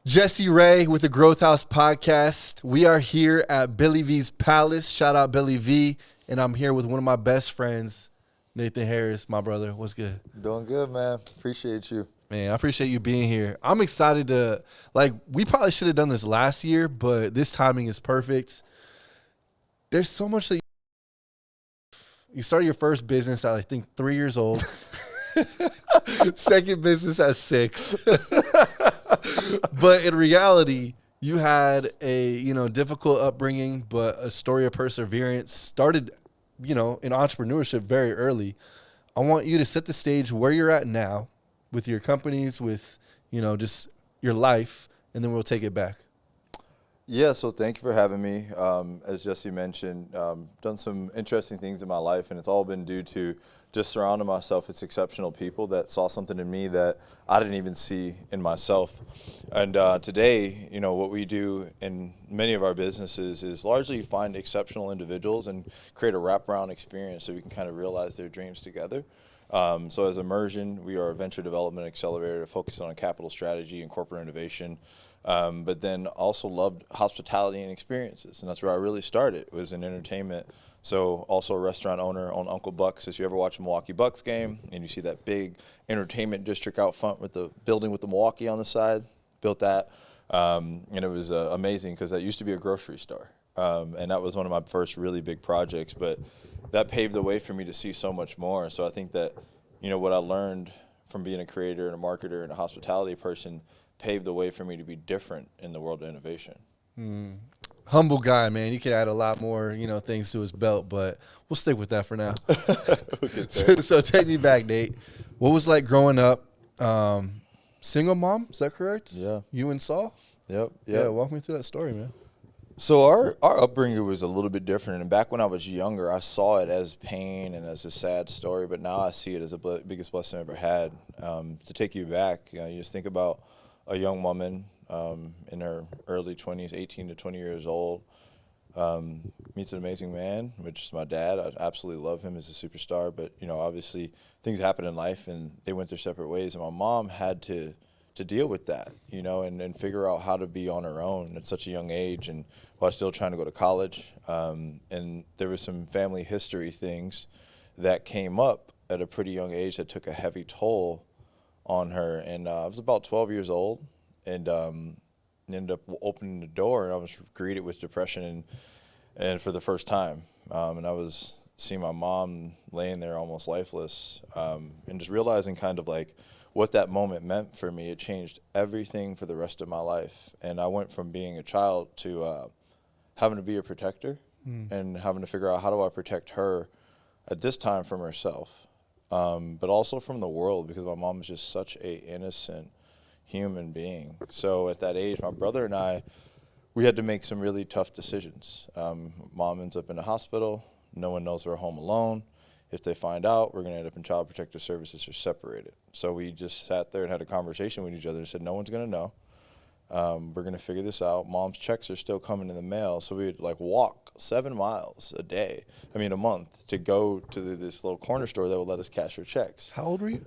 TheJesseRay with the Growth House podcast. We are here at Billy V's Palace. Shout out Billy V. And I'm here with one of my best friends, Nathan Harris, my brother. What's good? Doing good, man. Appreciate you. Man, I appreciate you being here. I'm excited to, we probably should have done this last year, but this timing is perfect. There's so much that you started your first business at, I think, 3 years old. Second business at 6. But in reality, you had a, difficult upbringing, but a story of perseverance. Started, in entrepreneurship very early. I want you to set the stage where you're at now with your companies, with, just your life, and then we'll take it back. Yeah, so thank you for having me. As Jesse mentioned, done some interesting things in my life, and it's all been due to just surrounding myself with exceptional people that saw something in me that I didn't even see in myself. And today, what we do in many of our businesses is largely find exceptional individuals and create a wraparound experience so we can kind of realize their dreams together. So as Immersion, we are a venture development accelerator focused on capital strategy and corporate innovation. But then also loved hospitality and experiences, and that's where I really started, was in entertainment. So also a restaurant owner on Uncle Buck's. If you ever watch a Milwaukee Bucks game and you see that big entertainment district out front with the building with the Milwaukee on the side, built that. And it was amazing because that used to be a grocery store. And that was one of my first really big projects, but that paved the way for me to see so much more. So I think that, what I learned from being a creator and a marketer and a hospitality person paved the way for me to be different in the world of innovation. Humble guy, man. You could add a lot more, things to his belt, but we'll stick with that for now. So take me back, Nate. What was like growing up? Single mom, is that correct? Yeah. You and Saul? Yep. Yeah, walk me through that story, man. So our upbringing was a little bit different, and back when I was younger, I saw it as pain and as a sad story, but now I see it as the biggest blessing I ever had. To take you back, you just think about a young woman in her early 20s, 18 to 20 years old, meets an amazing man, which is my dad. I absolutely love him as a superstar, but, obviously things happen in life, and they went their separate ways, and my mom had to deal with that, and figure out how to be on her own at such a young age, and while still trying to go to college. And there was some family history things that came up at a pretty young age that took a heavy toll on her. And I was about 12 years old, and ended up opening the door, and I was greeted with depression and for the first time. And I was seeing my mom laying there almost lifeless, and just realizing kind of like what that moment meant for me. It changed everything for the rest of my life. And I went from being a child to having to be a protector and having to figure out, how do I protect her at this time from herself, but also from the world, because my mom was just such a innocent human being. So at that age, my brother and I, we had to make some really tough decisions. Mom ends up in the hospital. No one knows we're home alone. If they find out, we're going to end up in Child Protective Services or separated. So we just sat there and had a conversation with each other and said, no one's going to know. We're going to figure this out. Mom's checks are still coming in the mail. So we'd walk 7 miles a month, to go to this little corner store that would let us cash her checks. How old were you?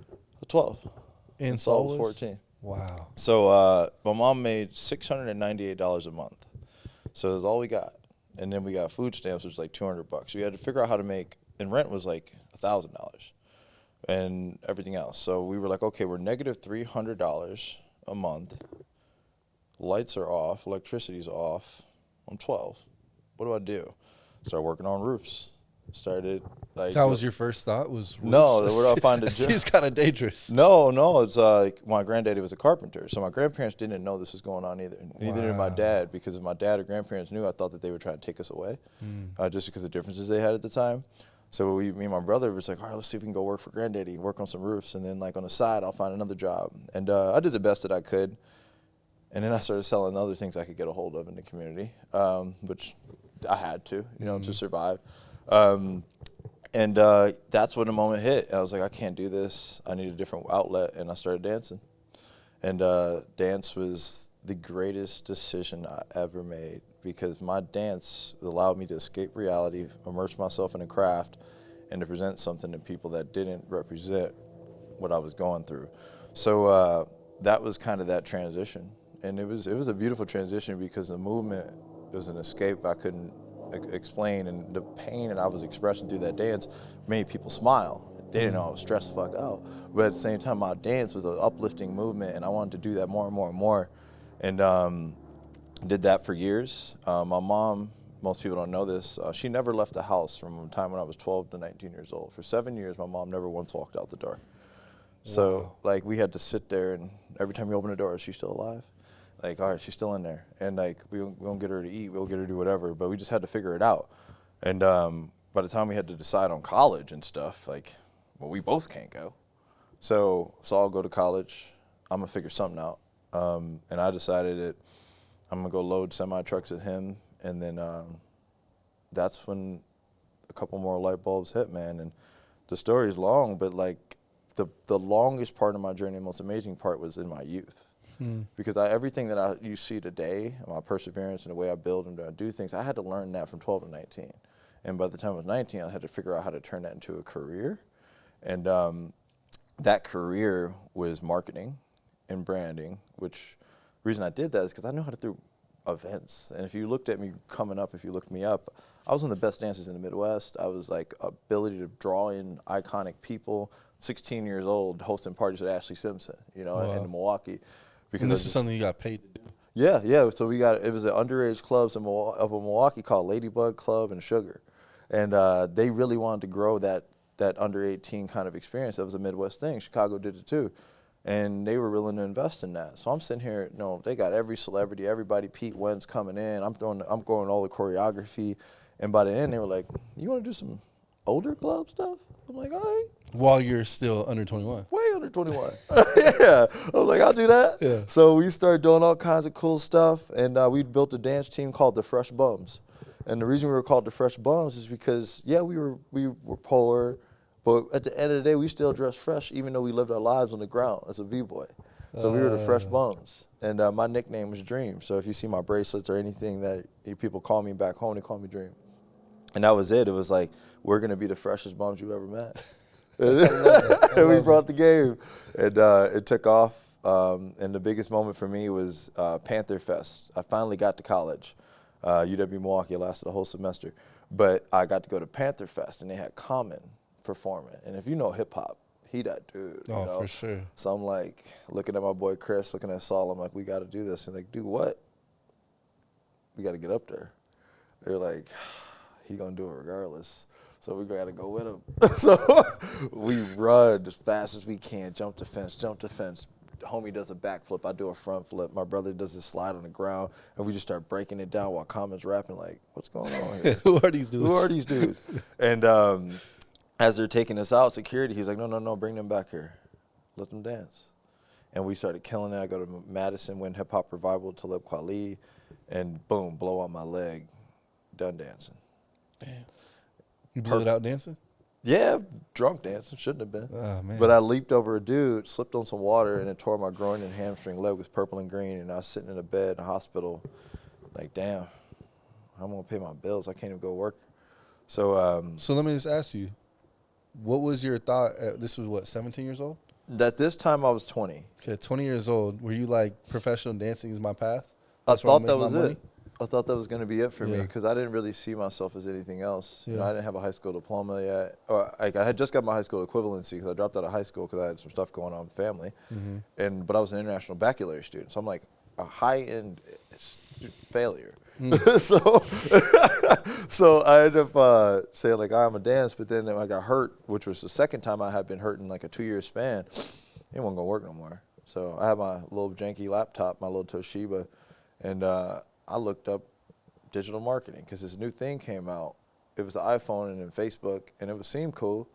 12. And Saul was 14. Wow. So my mom made $698 a month. So that's all we got. And then we got food stamps, which was like $200. We had to figure out how to make, and rent was like $1,000 and everything else. So we were like, okay, we're negative $300 a month. Lights are off, electricity's off. I'm 12. What do I do? Started working on roofs. Started like. That was your first thought? Was roofs? No, where do I find a job? Seems kind of dangerous. No, it's like my granddaddy was a carpenter, so my grandparents didn't know this was going on either. Neither did my dad, because if my dad or grandparents knew, I thought that they would try to take us away, just because of the differences they had at the time. So me and my brother was like, all right, let's see if we can go work for granddaddy, work on some roofs, and then on the side, I'll find another job. And I did the best that I could. And then I started selling other things I could get a hold of in the community, which I had to, to survive. And that's when the moment hit. And I was like, I can't do this. I need a different outlet. And I started dancing. And dance was the greatest decision I ever made, because my dance allowed me to escape reality, immerse myself in a craft, and to present something to people that didn't represent what I was going through. So that was kind of that transition. And it was a beautiful transition because the movement was an escape I couldn't explain, and the pain that I was expressing through that dance made people smile. They didn't know I was stressed the fuck out, but at the same time, my dance was an uplifting movement, and I wanted to do that more and more and more, and did that for years. My mom, most people don't know this, she never left the house from the time when I was 12 to 19 years old. For 7 years, my mom never once walked out the door. So, Wow. like, we had to sit there, and every time we open the door, is she still alive? Like, all right, she's still in there. And, like, we don't get her to eat. We'll get her to do whatever. But we just had to figure it out. And by the time we had to decide on college and stuff, like, well, we both can't go. So I'll go to college. I'm going to figure something out. And I decided that I'm going to go load semi-trucks at him. And then that's when a couple more light bulbs hit, man. And the story is long, but, like, the longest part of my journey, the most amazing part, was in my youth. Because everything that you see today, my perseverance and the way I build and do things, I had to learn that from 12 to 19. And by the time I was 19, I had to figure out how to turn that into a career. And that career was marketing and branding, which the reason I did that is because I knew how to do events. And if you looked at me coming up, if you looked me up, I was one of the best dancers in the Midwest. I was like ability to draw in iconic people. 16 years old, hosting parties with Ashley Simpson, in Milwaukee. And this is something you got paid to do. Yeah. So it was an underage clubs of Milwaukee called Ladybug Club and Sugar. And they really wanted to grow that under 18 kind of experience. That was a Midwest thing. Chicago did it too. And they were willing to invest in that. So I'm sitting here, they got every celebrity, everybody, Pete Wentz coming in. I'm going all the choreography. And by the end, they were like, you want to do some older club stuff? I'm like, all right. While you're still under 21. Way under 21. Yeah. I was like, I'll do that. Yeah. So we started doing all kinds of cool stuff, and we built a dance team called the Fresh Bums. And the reason we were called the Fresh Bums is because, we were poor, but at the end of the day, we still dressed fresh, even though we lived our lives on the ground as a B-boy. So we were the Fresh Bums. And my nickname was Dream. So if you see my bracelets or anything that people call me back home, they call me Dream. And that was it. It was like, we're going to be the freshest bums you ever met. And we brought the game, and it took off. And the biggest moment for me was Panther Fest. I finally got to college. UW Milwaukee. It lasted a whole semester, but I got to go to Panther Fest, and they had Common performing. And if you know hip hop, he that dude. Oh, for sure. So I'm like looking at my boy Chris, looking at Saul. I'm like, we got to do this. And like, do what? We got to get up there. They're like, he gonna do it regardless. So we got to go with him. So we run as fast as we can, jump the fence. The homie does a backflip. I do a front flip. My brother does a slide on the ground, and we just start breaking it down while Common's rapping like, what's going on here? Who are these dudes? And as they're taking us out, security, he's like, no, bring them back here. Let them dance. And we started killing it. I go to Madison, win Hip Hop Revival, Talib Kweli, and boom, blow on my leg, done dancing. Damn. You blew it out dancing? Yeah, drunk dancing. Shouldn't have been. Oh, man. But I leaped over a dude, slipped on some water, and it tore my groin and hamstring. Leg was purple and green, and I was sitting in a bed in a hospital like, damn, I'm going to pay my bills. I can't even go work. So so let me just ask you, what was your thought? This was what, 17 years old? At this time, I was 20. Okay, 20 years old. Were you like, professional dancing is my path? I That's where I'll thought that make was my money? it. I thought that was going to be it for me Yeah. because I didn't really see myself as anything else. Yeah. I didn't have a high school diploma yet. Or I had just got my high school equivalency because I dropped out of high school because I had some stuff going on with family. Mm-hmm. But I was an international baccalaureate student, so I'm like a high-end failure. So I ended up saying like, I'm a dance, but then I got hurt, which was the second time I had been hurt in like a 2-year span. It wasn't gonna work no more. So I had my little janky laptop, my little Toshiba, and I looked up digital marketing because this new thing came out. It was the iPhone and then Facebook, and it seemed cool.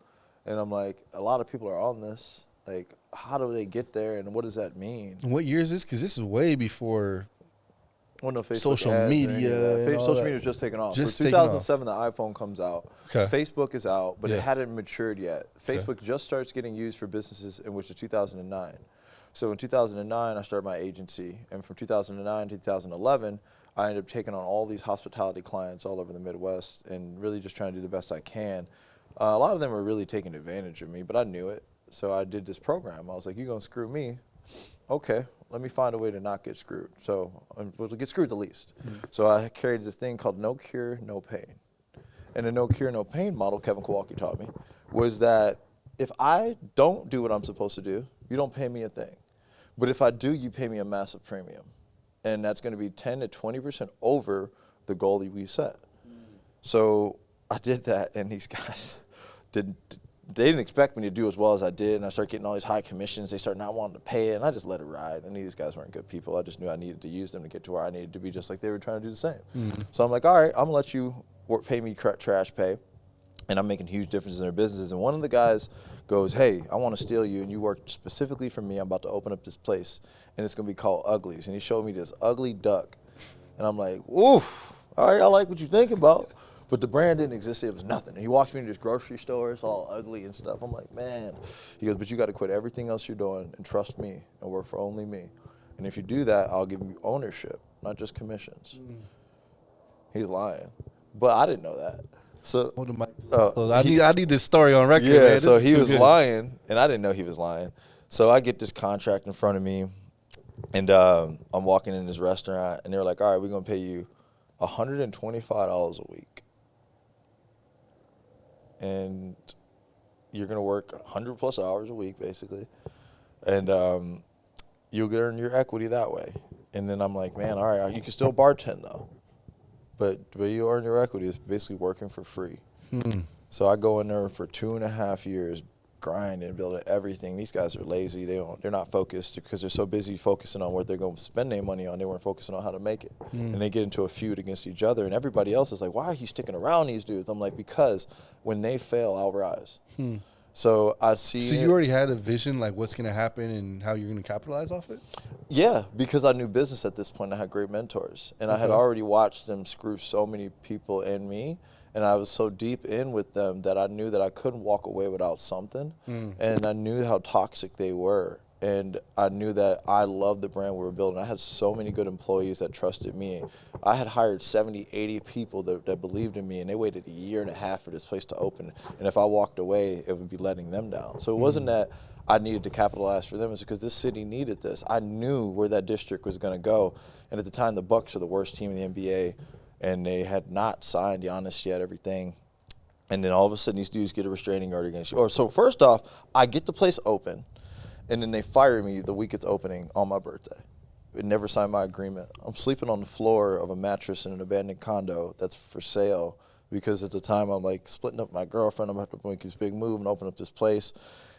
And I'm like, a lot of people are on this. Like, how do they get there, and what does that mean? And what year is this? Because this is way before Well, no, Facebook social ads or any of media that. and all Social that. media was just taking off. Just So taking off. 2007, the iPhone comes out. Okay. Facebook is out, but Yeah. it hadn't matured yet. Okay. Facebook just starts getting used for businesses in which is 2009. So in 2009, I started my agency, and from 2009 to 2011, I ended up taking on all these hospitality clients all over the Midwest and really just trying to do the best I can. A lot of them were really taking advantage of me, but I knew it. So I did this program. I was like, you're going to screw me? Okay, let me find a way to not get screwed. So, to get screwed the least. So I carried this thing called no cure, no pain. And the no cure, no pain model Kevin Kowalski taught me was that if I don't do what I'm supposed to do, you don't pay me a thing. But if I do, you pay me a massive premium. And that's going to be 10 to 20% over the goal that we set. So I did that, and these guys didn't expect me to do as well as I did, and I started getting all these high commissions. They started not wanting to pay it, and I just let it ride. I knew these guys weren't good people. I just knew I needed to use them to get to where I needed to be, just like they were trying to do the same. So I'm like, all right, I'm going to let you pay me trash pay, and I'm making huge differences in their businesses. And one of the guys goes, hey, I want to steal you, and you work specifically for me. I'm about to open up this place, and it's going to be called Uglies. And he showed me this ugly duck, and I'm like, oof, all right, I like what you're thinking about. But the brand didn't exist. It was nothing. And he walked me into this grocery store. It's all ugly and stuff. I'm like, man. He goes, but you got to quit everything else you're doing and trust me and work for only me. And if you do that, I'll give you ownership, not just commissions. He's lying. But I didn't know that. So, I need this story on record. Yeah, man. so he was lying, and I didn't know he was lying. So I get this contract in front of me, and I'm walking in this restaurant, and they're like, all right, we're going to pay you $125 a week. And you're going to work 100-plus hours a week, basically. And you'll earn your equity that way. And then I'm like, man, all right, you can still bartend, though. But you earn your equity. It's basically working for free. So I go in there for 2.5 years, grinding, building everything. These guys are lazy. They're not focused because they're so busy focusing on what they're going to spend their money on. They weren't focusing on how to make it. And they get into a feud against each other. And everybody else is like, why are you sticking around these dudes? I'm like, because when they fail, I'll rise. So I see. So you already had a vision, like what's going to happen and how you're going to capitalize off it? Yeah, because I knew business at this point. I had great mentors. And I had already watched them screw so many people and me. And I was so deep in with them that I knew that I couldn't walk away without something. And I knew how toxic they were. And I knew that I loved the brand we were building. I had so many good employees that trusted me. I had hired 70, 80 people that believed in me, and they waited 1.5 years for this place to open. And if I walked away, it would be letting them down. So it wasn't that I needed to capitalize for them. It's because this city needed this. I knew where that district was going to go. And at the time, the Bucks were the worst team in the NBA, and they had not signed Giannis yet, everything. And then all of a sudden, these dudes get a restraining order against you. So first off, I get the place open. And then they fire me the week it's opening on my birthday. It never signed my agreement. I'm sleeping on the floor of a mattress in an abandoned condo that's for sale because at the time I'm like splitting up with my girlfriend. I'm about to make this big move and open up this place.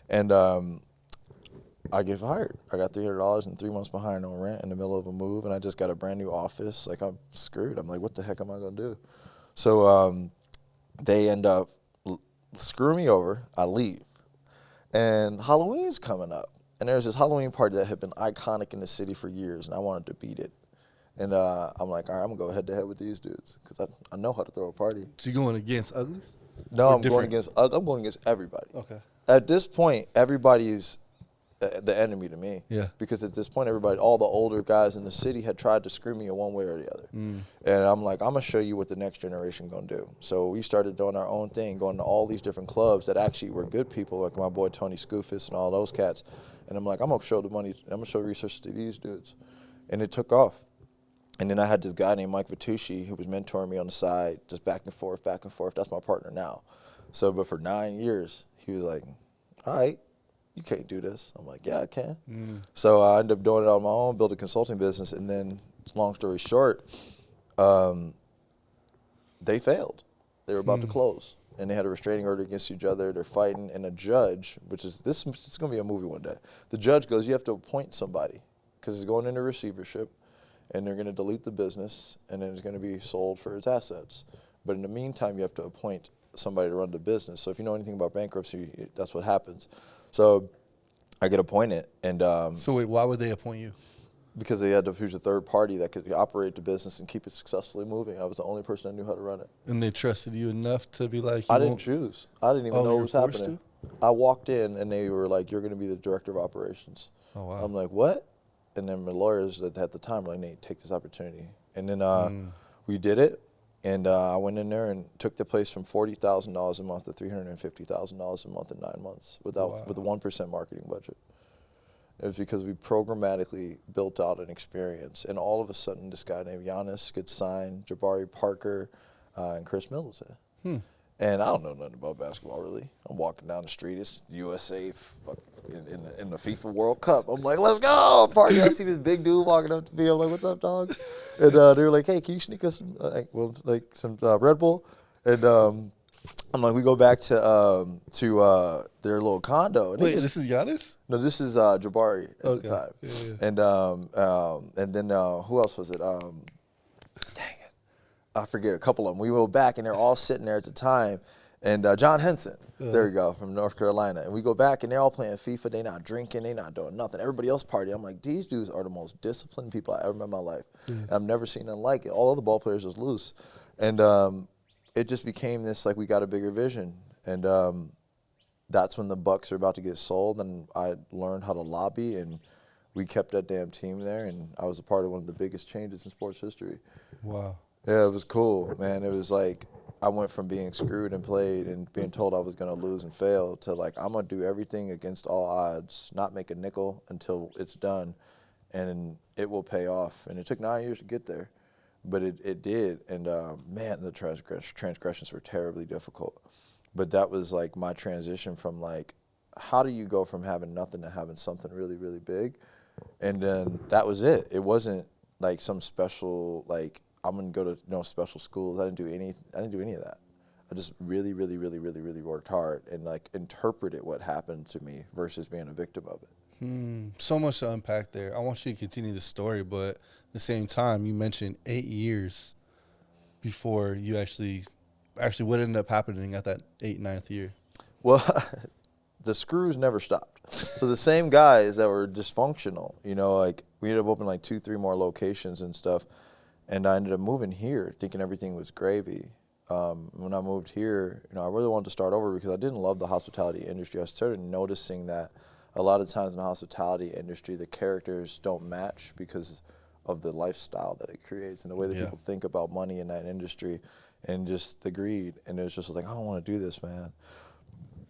And I get fired. I got $300 and 3 months behind on rent in the middle of a move, and I just got a brand new office. Like, I'm screwed. I'm like, what the heck am I going to do? So they end up screwing me over. I leave. And Halloween's coming up. And there's this Halloween party that had been iconic in the city for years, and I wanted to beat it. And I'm like, all right, I'm going to go head-to-head with these dudes because I know how to throw a party. So you're going against Uglies? No, I'm going against everybody. Okay. At this point, everybody's the enemy to me. Yeah. Because at this point, all the older guys in the city had tried to screw me in one way or the other. And I'm like, I'm going to show you what the next generation going to do. So we started doing our own thing, going to all these different clubs that actually were good people, like my boy Tony Scoofus and all those cats. And I'm like, I'm going to show the money, I'm going to show research to these dudes. And it took off. And then I had this guy named Mike Vitucci who was mentoring me on the side, just back and forth, back and forth. That's my partner now. So, but for 9 years, he was like, all right, you can't do this. I'm like, yeah, I can. So I ended up doing it on my own, built a consulting business, and then, long story short, they failed. They were about to close, and they had a restraining order against each other. They're fighting, and a judge, which is this, it's going to be a movie one day. The judge goes, you have to appoint somebody because it's going into receivership, and they're going to delete the business, and then it's going to be sold for its assets. But in the meantime, you have to appoint somebody to run the business. So if you know anything about bankruptcy, that's what happens. So I get appointed, and So wait, why would they appoint you? because they had to use a third party that could operate the business and keep it successfully moving. I was the only person that knew how to run it. And they trusted you enough to be like, I didn't choose. I didn't even know what was you were forced happening. I walked in, and they were like, you're going to be the director of operations. Oh, wow. I'm like, what? And then my lawyers at the time were like, Nate, take this opportunity. And then we did it, and I went in there and took the place from $40,000 a month to $350,000 a month in 9 months with a 1% marketing budget. It was because we programmatically built out an experience. And all of a sudden, this guy named Giannis gets signed, Jabari Parker, and Chris Middleton. And I don't know nothing about basketball, really. I'm walking down the street. It's USA in the FIFA World Cup. I'm like, let's go, party. I see this big dude walking up to me. I'm like, what's up, dog? And they were like, hey, can you sneak us some Red Bull? And I'm like, we go back to their little condo. And Wait, this is Giannis? No, this is Jabari at the time. Yeah. And then who else was it? Dang it, I forget a couple of them. We go back and they're all sitting there at the time. And John Henson, there we go, from North Carolina. And we go back and they're all playing FIFA. They not drinking. They not doing nothing. Everybody else party. I'm like, these dudes are the most disciplined people I ever met in my life. I've never seen them like it. All other ball players was loose. And it just became this, like, we got a bigger vision. And that's when the Bucks are about to get sold, and I learned how to lobby, and we kept that damn team there, and I was a part of one of the biggest changes in sports history. Wow. Yeah, it was cool, man. It was like I went from being screwed and played and being told I was going to lose and fail to, like, I'm going to do everything against all odds, not make a nickel until it's done, and it will pay off. And it took 9 years to get there, but it did. And, man, the transgressions were terribly difficult. But that was, like, my transition from, like, how do you go from having nothing to having something really, really big? And then that was it. It wasn't, like, some special, like, I'm going to go to no special schools. I didn't do any of that. I just really, really, really, really, really worked hard and, like, interpreted what happened to me versus being a victim of it. So much to unpack there. I want you to continue the story, but at the same time, you mentioned 8 years before you actually what ended up happening at that 9th year? Well, the screws never stopped. So the same guys that were dysfunctional, you know, like, we ended up opening like 2-3 more locations and stuff. And I ended up moving here thinking everything was gravy. When I moved here, you know, I really wanted to start over because I didn't love the hospitality industry. I started noticing that a lot of times in the hospitality industry, the characters don't match because of the lifestyle that it creates and the way that people think about money in that industry and just the greed. And it was just like, I don't want to do this, man.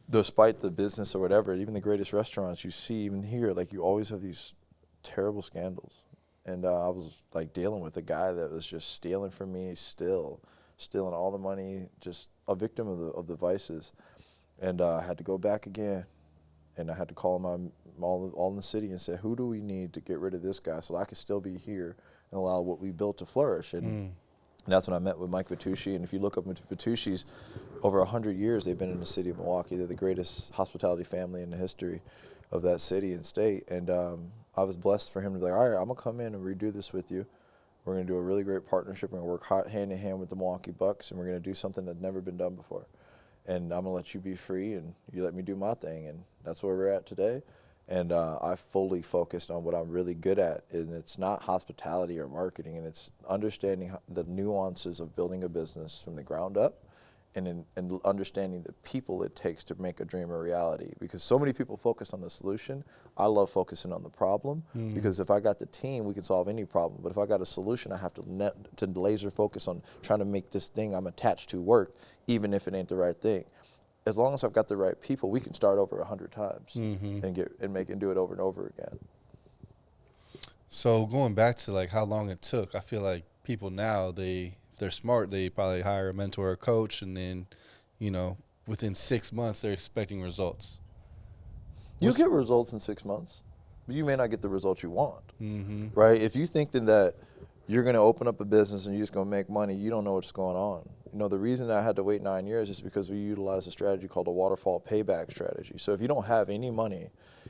Despite the business or whatever, even the greatest restaurants you see, even here, like, you always have these terrible scandals. And I was, like, dealing with a guy that was just stealing from me, stealing all the money, just a victim of the vices. And I had to go back again, and I had to call all in the city and say, who do we need to get rid of this guy so that I could still be here and allow what we built to flourish? And that's when I met with Mike Vitucci. And if you look up into Vitucci's, over 100 years they've been in the city of Milwaukee. They're the greatest hospitality family in the history of that city and state. And I was blessed for him to be like, all right, I'm going to come in and redo this with you. We're going to do a really great partnership. We're going to work hand in hand with the Milwaukee Bucks, and we're going to do something that's never been done before. And I'm going to let you be free, and you let me do my thing. And that's where we're at today. And I fully focused on what I'm really good at, and it's not hospitality or marketing, and it's understanding the nuances of building a business from the ground up and understanding the people it takes to make a dream a reality. Because so many people focus on the solution. I love focusing on the problem because if I got the team, we can solve any problem. But if I got a solution, I have to laser focus on trying to make this thing I'm attached to work, even if it ain't the right thing. As long as I've got the right people, we can start over 100 times and do it over and over again. So going back to, like, how long it took, I feel like people now, if they're smart, they probably hire a mentor or a coach, and then, you know, within 6 months they're expecting results. You'll get results in 6 months, but you may not get the results you want, right? If you think that you're going to open up a business and you're just going to make money, you don't know what's going on. You know, the reason I had to wait 9 years is because we utilized a strategy called a waterfall payback strategy. So if you don't have any money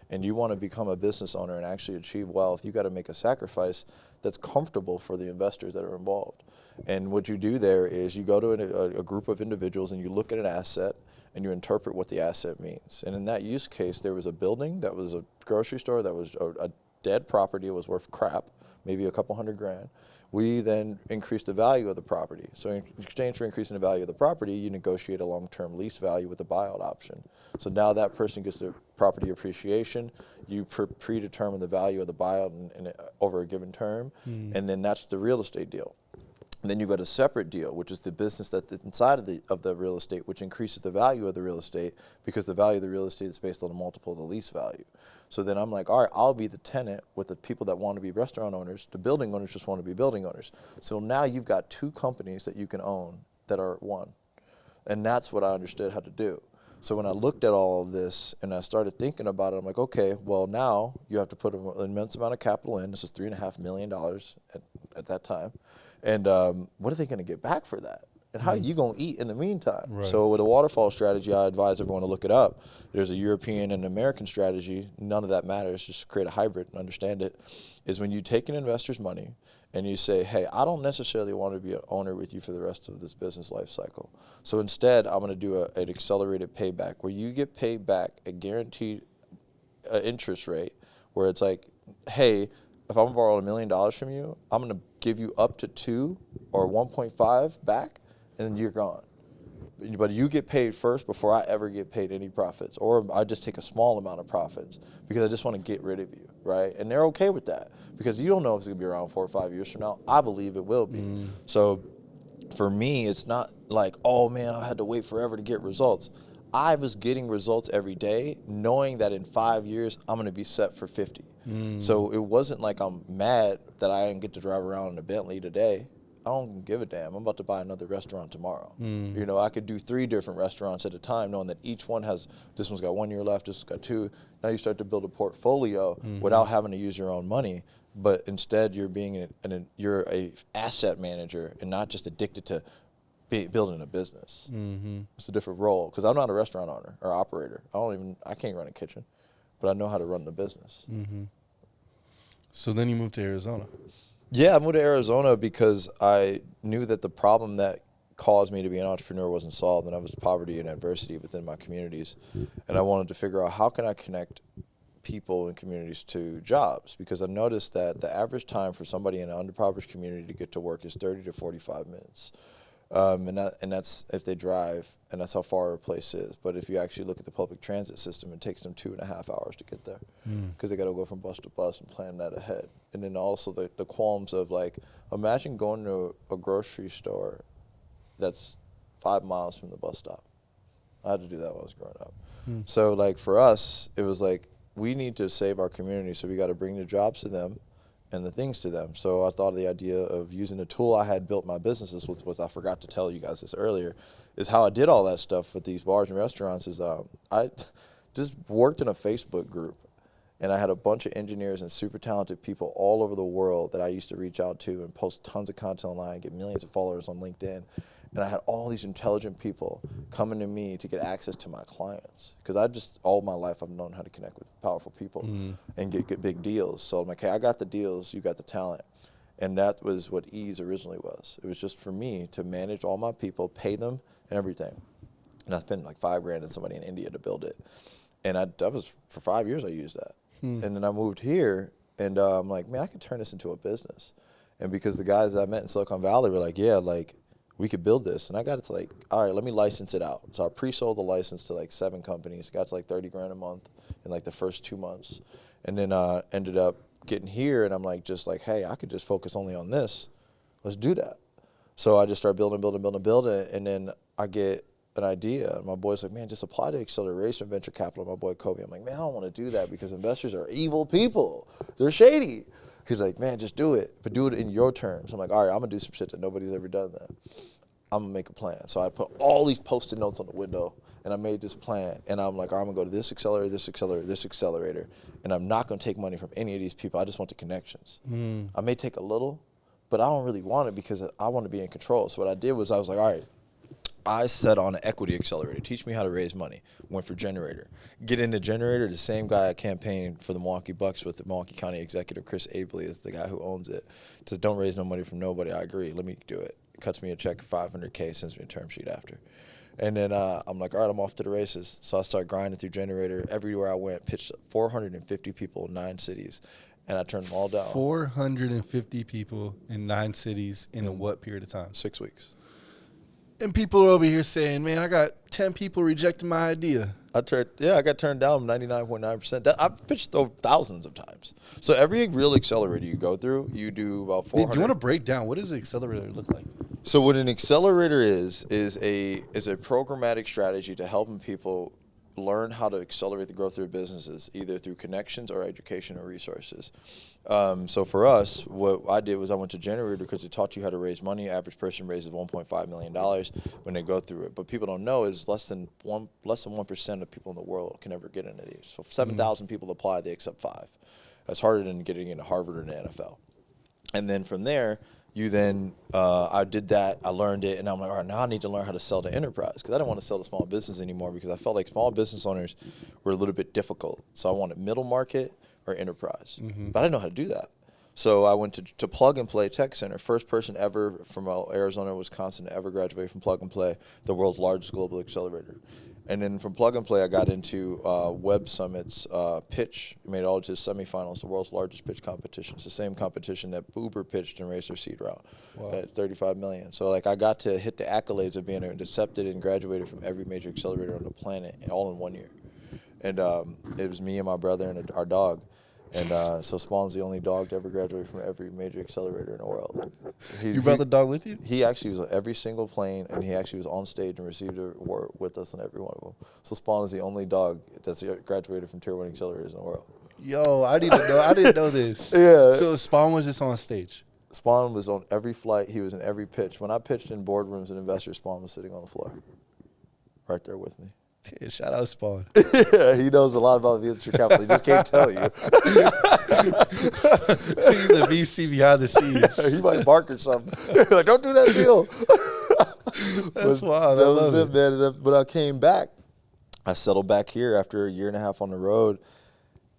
and you want to become a business owner and actually achieve wealth, you got to make a sacrifice that's comfortable for the investors that are involved. And what you do there is you go to a group of individuals and you look at an asset and you interpret what the asset means. And in that use case, there was a building that was a grocery store that was a dead property. It was worth crap, maybe a couple $100,000. We then increased the value of the property. So in exchange for increasing the value of the property, you negotiate a long-term lease value with a buyout option. So now that person gets the property appreciation. You predetermine the value of the buyout over a given term, and then that's the real estate deal. And then you've got a separate deal, which is the business that's inside of the real estate, which increases the value of the real estate because the value of the real estate is based on a multiple of the lease value. So then I'm like, all right, I'll be the tenant with the people that want to be restaurant owners. The building owners just want to be building owners. So now you've got two companies that you can own that are one. And that's what I understood how to do. So when I looked at all of this and I started thinking about it, I'm like, okay, well, now you have to put an immense amount of capital in. This is $3.5 million at that time. And what are they going to get back for that? And how are you going to eat in the meantime? Right. So with a waterfall strategy, I advise everyone to look it up. There's a European and American strategy. None of that matters. Just create a hybrid and understand it. Is when you take an investor's money and you say, hey, I don't necessarily want to be an owner with you for the rest of this business life cycle. So instead, I'm going to do an accelerated payback where you get paid back a guaranteed interest rate where it's like, hey, if I'm borrowing $1 million from you, I'm going to give you up to 2 or 1.5 back, and then you're gone. But you get paid first before I ever get paid any profits, or I just take a small amount of profits because I just want to get rid of you, right? And they're okay with that because you don't know if it's going to be around 4 or 5 years from now. I believe it will be. So for me, it's not like, oh, man, I had to wait forever to get results. I was getting results every day knowing that in 5 years, I'm going to be set for 50. So it wasn't like I'm mad that I didn't get to drive around in a Bentley today. I don't give a damn. I'm about to buy another restaurant tomorrow. You know, I could do 3 different restaurants at a time, knowing that each one has, this one's got 1 year left, this one's got 2. Now you start to build a portfolio without having to use your own money, but instead you're being you're a asset manager and not just addicted to building a business. It's a different role because I'm not a restaurant owner or operator. I can't run a kitchen, but I know how to run the business. So then you moved to Arizona. Yeah, I moved to Arizona because I knew that the problem that caused me to be an entrepreneur wasn't solved, and that was poverty and adversity within my communities. And I wanted to figure out how can I connect people and communities to jobs, because I noticed that the average time for somebody in an underprivileged community to get to work is 30 to 45 minutes. And that's if they drive, and that's how far a place is. But if you actually look at the public transit system, it takes them 2.5 hours to get there because they got to go from bus to bus and plan that ahead. And then also the qualms of, like, imagine going to a grocery store that's 5 miles from the bus stop. I had to do that when I was growing up. So, like, for us, it was like, we need to save our community, so we got to bring the jobs to them and the things to them. So I thought of the idea of using the tool I had built my businesses with, which I forgot to tell you guys this earlier, is how I did all that stuff with these bars and restaurants is I just worked in a Facebook group, and I had a bunch of engineers and super talented people all over the world that I used to reach out to and post tons of content online, get millions of followers on LinkedIn. And I had all these intelligent people coming to me to get access to my clients. Because all my life, I've known how to connect with powerful people and get big deals. So I'm like, hey, I got the deals, you got the talent. And that was what Ease originally was. It was just for me to manage all my people, pay them, and everything. And I spent like $5,000 on somebody in India to build it. And that was, for 5 years, I used that. And then I moved here, and I'm like, man, I could turn this into a business. And because the guys that I met in Silicon Valley were like, yeah, like, we could build this. And I got it to like, all right, let me license it out. So I pre-sold the license to like 7 companies, got to like $30,000 a month in like the first 2 months. And then ended up getting here, and I'm like, just like, hey, I could just focus only on this. Let's do that. So I just start building. And then I get an idea. And my boy's like, man, just apply to acceleration venture capital. My boy Kobe, I'm like, man, I don't want to do that because investors are evil people. They're shady. He's like, man, just do it, but do it in your terms. I'm like, all right, I'm going to do some shit that nobody's ever done then. I'm going to make a plan. So I put all these Post-it notes on the window, and I made this plan. And I'm like, all right, I'm going to go to this accelerator, this accelerator, this accelerator, and I'm not going to take money from any of these people. I just want the connections. I may take a little, but I don't really want it because I want to be in control. So what I did was I was like, all right, I set on an equity accelerator. Teach me how to raise money. Went for Generator. Get into Generator. The same guy I campaigned for the Milwaukee Bucks with, the Milwaukee County executive, Chris Abley, is the guy who owns it. Says, don't raise no money from nobody. I agree. Let me do it. Cuts me a check for $500K, sends me a term sheet after. And then I'm like, all right, I'm off to the races. So I start grinding through Generator. Everywhere I went, pitched 450 people in 9 cities. And I turned them all down. 450 people in 9 cities in what period of time? 6 weeks. And people are over here saying, man, I got 10 people rejecting my idea. I got turned down 99.9%. I've pitched thousands of times. So every real accelerator you go through, you do about 400. Wait, do you want to break down what does an accelerator look like? So what an accelerator is a programmatic strategy to helping people learn how to accelerate the growth of their businesses, either through connections or education or resources. So for us, what I did was I went to Generator because it taught you how to raise money. Average person raises $1.5 million when they go through it. But people don't know is less than 1% of people in the world can ever get into these. So if 7,000 people apply, they accept 5. That's harder than getting into Harvard or the NFL. And then from there, I did that, I learned it, and I'm like, all right, now I need to learn how to sell to enterprise, because I didn't want to sell to small business anymore, because I felt like small business owners were a little bit difficult. So I wanted middle market or enterprise, but I didn't know how to do that. So I went to Plug and Play Tech Center, first person ever from Arizona, Wisconsin to ever graduate from Plug and Play, the world's largest global accelerator. And then from Plug and Play, I got into Web Summit's pitch. Made it all to the semifinals, the world's largest pitch competition. It's the same competition that Uber pitched and raised their seed round at $35 million. So like I got to hit the accolades of being accepted and graduated from every major accelerator on the planet, all in 1 year. And it was me and my brother and our dog. And so Spawn's the only dog to ever graduate from every major accelerator in the world. You brought the dog with you? He actually was on every single plane, and he actually was on stage and received an award with us on every one of them. So Spawn is the only dog that's graduated from Tier 1 accelerators in the world. Yo, I didn't know this. Yeah. So Spawn was just on stage? Spawn was on every flight. He was in every pitch. When I pitched in boardrooms and investors, Spawn was sitting on the floor right there with me. Yeah, shout out Spawn. Yeah, he knows a lot about venture capital. He just can't tell you. He's a VC behind the scenes. He might bark or something. Like, don't do that deal. That's wild. That was it, man. But I came back. I settled back here after a year and a half on the road.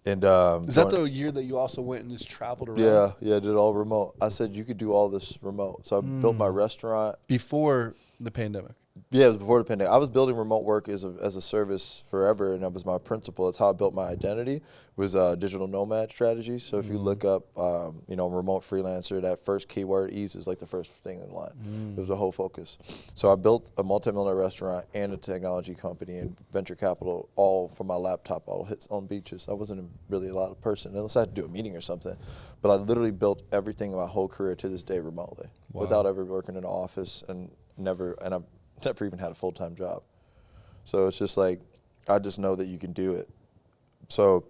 And is that the year that you also went and just traveled around? Yeah, did all remote. I said you could do all this remote. So I built my restaurant. Before the pandemic? Yeah, it was before the pandemic. I was building remote work as a service forever, and that was my principle. That's how I built my identity, was digital nomad strategy. So if you look up, remote freelancer, that first keyword, ease, is like the first thing in line. It was the whole focus. So I built a multi-million restaurant and a technology company and venture capital all from my laptop, all hits on beaches. I wasn't really a lot of person, unless I had to do a meeting or something. But I literally built everything in my whole career to this day remotely, without ever working in an office, and I've never even had a full-time job. So it's just like, I just know that you can do it. So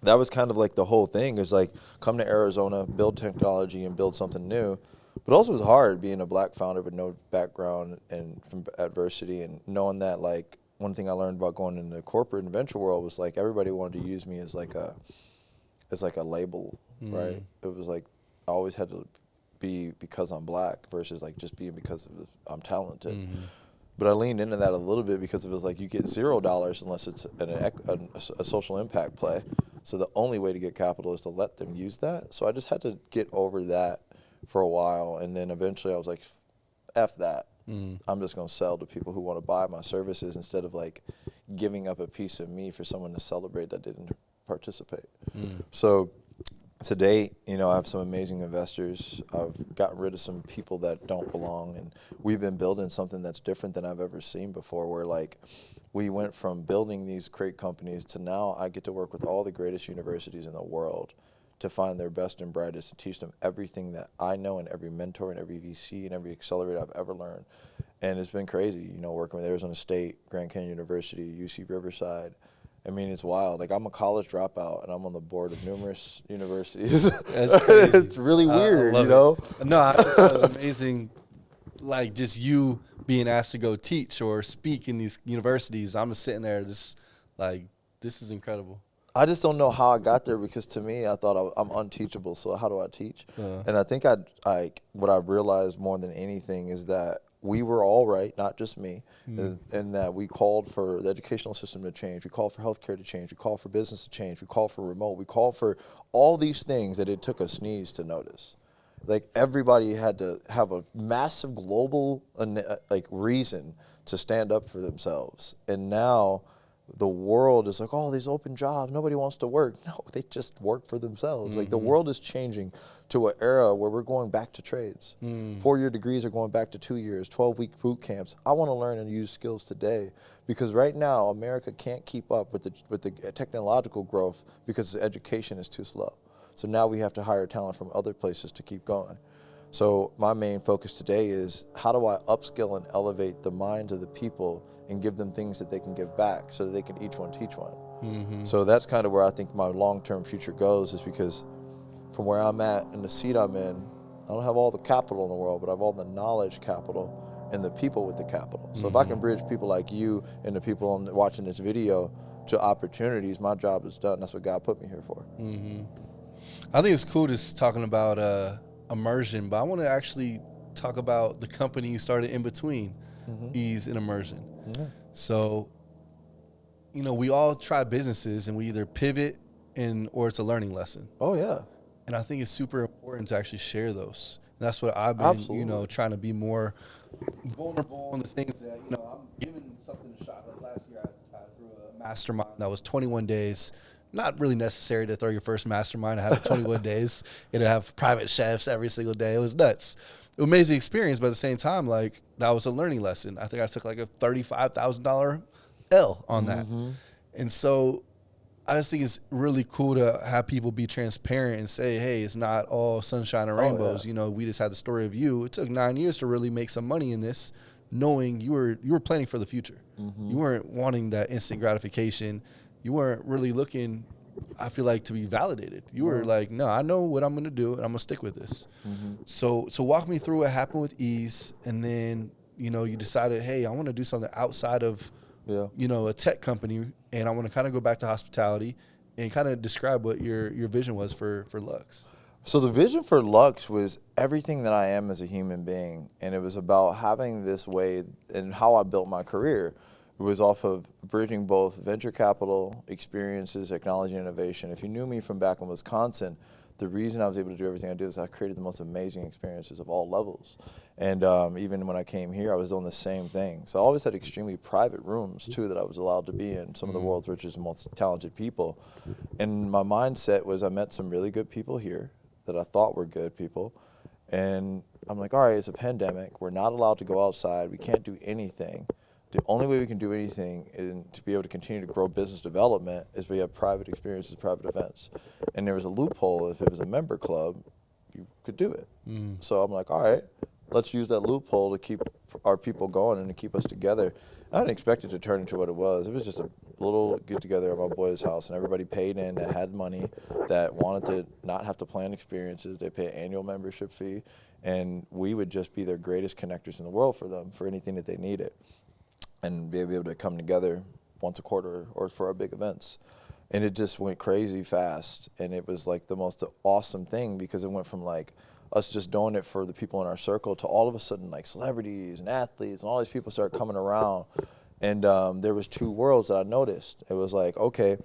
that was kind of like the whole thing, is like, come to Arizona, build technology and build something new. But also it was hard being a black founder with no background and from adversity, and knowing that, like, one thing I learned about going in the corporate and venture world was like, everybody wanted to use me as like a label, right? It was like, I always had to be because I'm black versus like just being because I'm talented. But I leaned into that a little bit because it was like, you get $0 unless it's a social impact play. So the only way to get capital is to let them use that. So I just had to get over that for a while. And then eventually I was like, F that. I'm just going to sell to people who want to buy my services, instead of like giving up a piece of me for someone to celebrate that didn't participate. So to date, I have some amazing investors. I've gotten rid of some people that don't belong, and we've been building something that's different than I've ever seen before, where like we went from building these great companies to now I get to work with all the greatest universities in the world to find their best and brightest and teach them everything that I know, and every mentor and every VC and every accelerator I've ever learned. And it's been crazy, working with Arizona State, Grand Canyon University, UC Riverside. I mean, it's wild. Like, I'm a college dropout, and I'm on the board of numerous universities. That's crazy. It's really weird, No, I just thought it was amazing, like, just you being asked to go teach or speak in these universities. I'm just sitting there just like, this is incredible. I just don't know how I got there, because to me, I thought I'm unteachable, so how do I teach? And I think what I realized more than anything is that we were all right, not just me, and that we called for the educational system to change. We called for healthcare to change. We called for business to change. We called for remote. We called for all these things that it took a sneeze to notice. Like, everybody had to have a massive global reason to stand up for themselves. And now the world is like, oh, these open jobs, nobody wants to work. No, they just work for themselves. Like, the world is changing to an era where we're going back to trades. 4-year degrees are going back to 2 years, 12-week boot camps. I want to learn and use skills today, because right now America can't keep up with the technological growth because the education is too slow. So now we have to hire talent from other places to keep going. So my main focus today is how do I upskill and elevate the minds of the people and give them things that they can give back so that they can each one teach one. So that's kind of where I think my long-term future goes, is because from where I'm at and the seat I'm in, I don't have all the capital in the world, but I have all the knowledge capital and the people with the capital. So if I can bridge people like you and the people watching this video to opportunities, my job is done. That's what God put me here for. I think it's cool just talking about immersion, but I want to actually talk about the company you started in between Ease and Immersion. So, you know, we all try businesses and we either pivot or it's a learning lesson. Oh, yeah. And I think it's super important to actually share those. And that's what I've been, you know, trying to be more vulnerable in the things that, you know, I'm giving something a shot. Like last year, I threw a mastermind that was 21 days. Not really necessary to throw your first mastermind. I had it 21 days. It'd have private chefs every single day. It was nuts. It was an amazing experience, but at the same time, like, that was a learning lesson. I think I took like a $35,000 L on that. And so I just think it's really cool to have people be transparent and say, hey, it's not all sunshine and rainbows. You know, we just had the story of you. It took 9 years to really make some money in this, knowing you were planning for the future. You weren't wanting that instant gratification. You weren't really looking, I feel like, to be validated. You were like, no, I know what I'm going to do, and I'm going to stick with this. So walk me through what happened with Ease, and then, you know, you decided, hey, I want to do something outside of, you know, a tech company, and I want to kind of go back to hospitality and kind of describe what your vision was for Lux. So the vision for Lux was everything that I am as a human being, and it was about having this way, and how I built my career. It was off of bridging both venture capital, experiences, technology, and innovation. If you knew me from back in Wisconsin, the reason I was able to do everything I do is I created the most amazing experiences of all levels. And even when I came here, I was doing the same thing. So I always had extremely private rooms, too, that I was allowed to be in, some of the world's richest and most talented people. And my mindset was I met some really good people here that I thought were good people. And I'm like, all right, it's a pandemic. We're not allowed to go outside. We can't do anything. The only way we can do anything and to be able to continue to grow business development is we have private experiences, private events. And there was a loophole. If it was a member club, you could do it. So I'm like, all right, let's use that loophole to keep our people going and to keep us together. I didn't expect it to turn into what it was. It was just a little get-together at my boy's house, and everybody paid in that had money, that wanted to not have to plan experiences. They pay an annual membership fee, and we would just be their greatest connectors in the world for them, for anything that they needed, and be able to come together once a quarter or for our big events. And it just went crazy fast, and it was like the most awesome thing, because it went from like us just doing it for the people in our circle to all of a sudden like celebrities and athletes and all these people started coming around. And there was two worlds that I noticed. It was like, okay,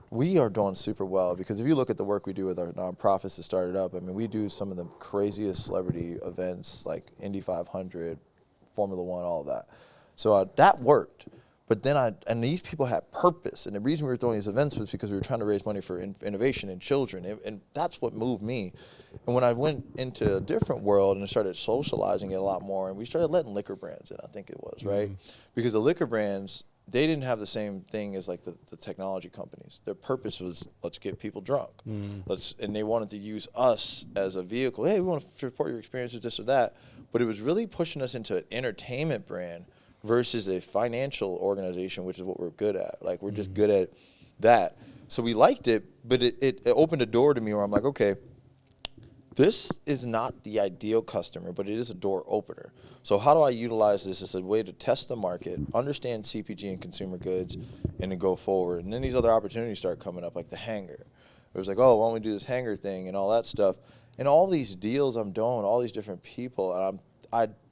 we are doing super well, because if you look at the work we do with our nonprofits that started up, I mean, we do some of the craziest celebrity events like Indy 500, Formula One, all of that. So that worked. But then and these people had purpose. And the reason we were throwing these events was because we were trying to raise money for innovation in children. And that's what moved me. And when I went into a different world and started socializing it a lot more, and we started letting liquor brands in, I think it was, right? Because the liquor brands, they didn't have the same thing as like the technology companies. Their purpose was, let's get people drunk. And they wanted to use us as a vehicle. Hey, we want to support your experiences, this or that. But it was really pushing us into an entertainment brand versus a financial organization, which is what we're good at. Like, we're just good at that. So we liked it, but it opened a door to me where I'm like, okay, this is not the ideal customer, but it is a door opener. So how do I utilize this as a way to test the market, understand CPG and consumer goods, and then go forward? And then these other opportunities start coming up, like the hangar. It was like, oh, why don't we do this hangar thing and all that stuff? And all these deals I'm doing, all these different people, and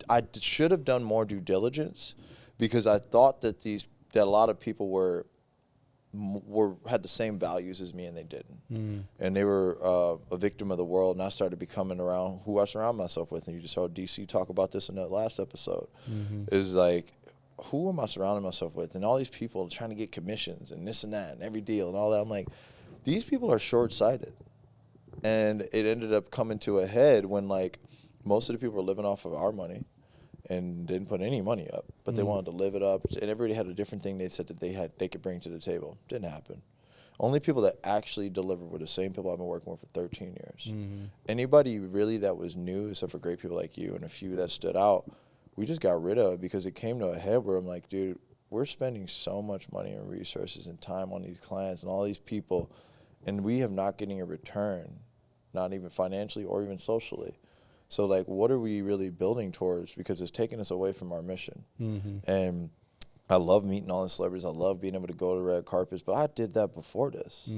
I should have done more due diligence, because I thought that a lot of people had the same values as me, and they didn't. And they were a victim of the world, and I started becoming around who I surround myself with. And you just saw DC talk about this in that last episode. Is like, who am I surrounding myself with? And all these people trying to get commissions and this and that and every deal and all that. I'm like, these people are short-sighted. And it ended up coming to a head when, like, most of the people were living off of our money and didn't put any money up, but they wanted to live it up. And everybody had a different thing they said that they could bring to the table. Didn't happen. Only people that actually deliver were the same people I've been working with for 13 years. Anybody really that was new, except for great people like you and a few that stood out, we just got rid of because it came to a head where I'm like, dude, we're spending so much money and resources and time on these clients and all these people, and we have not getting a return, not even financially or even socially. So, like, what are we really building towards? Because it's taking us away from our mission. And I love meeting all the celebrities. I love being able to go to red carpets, but I did that before this.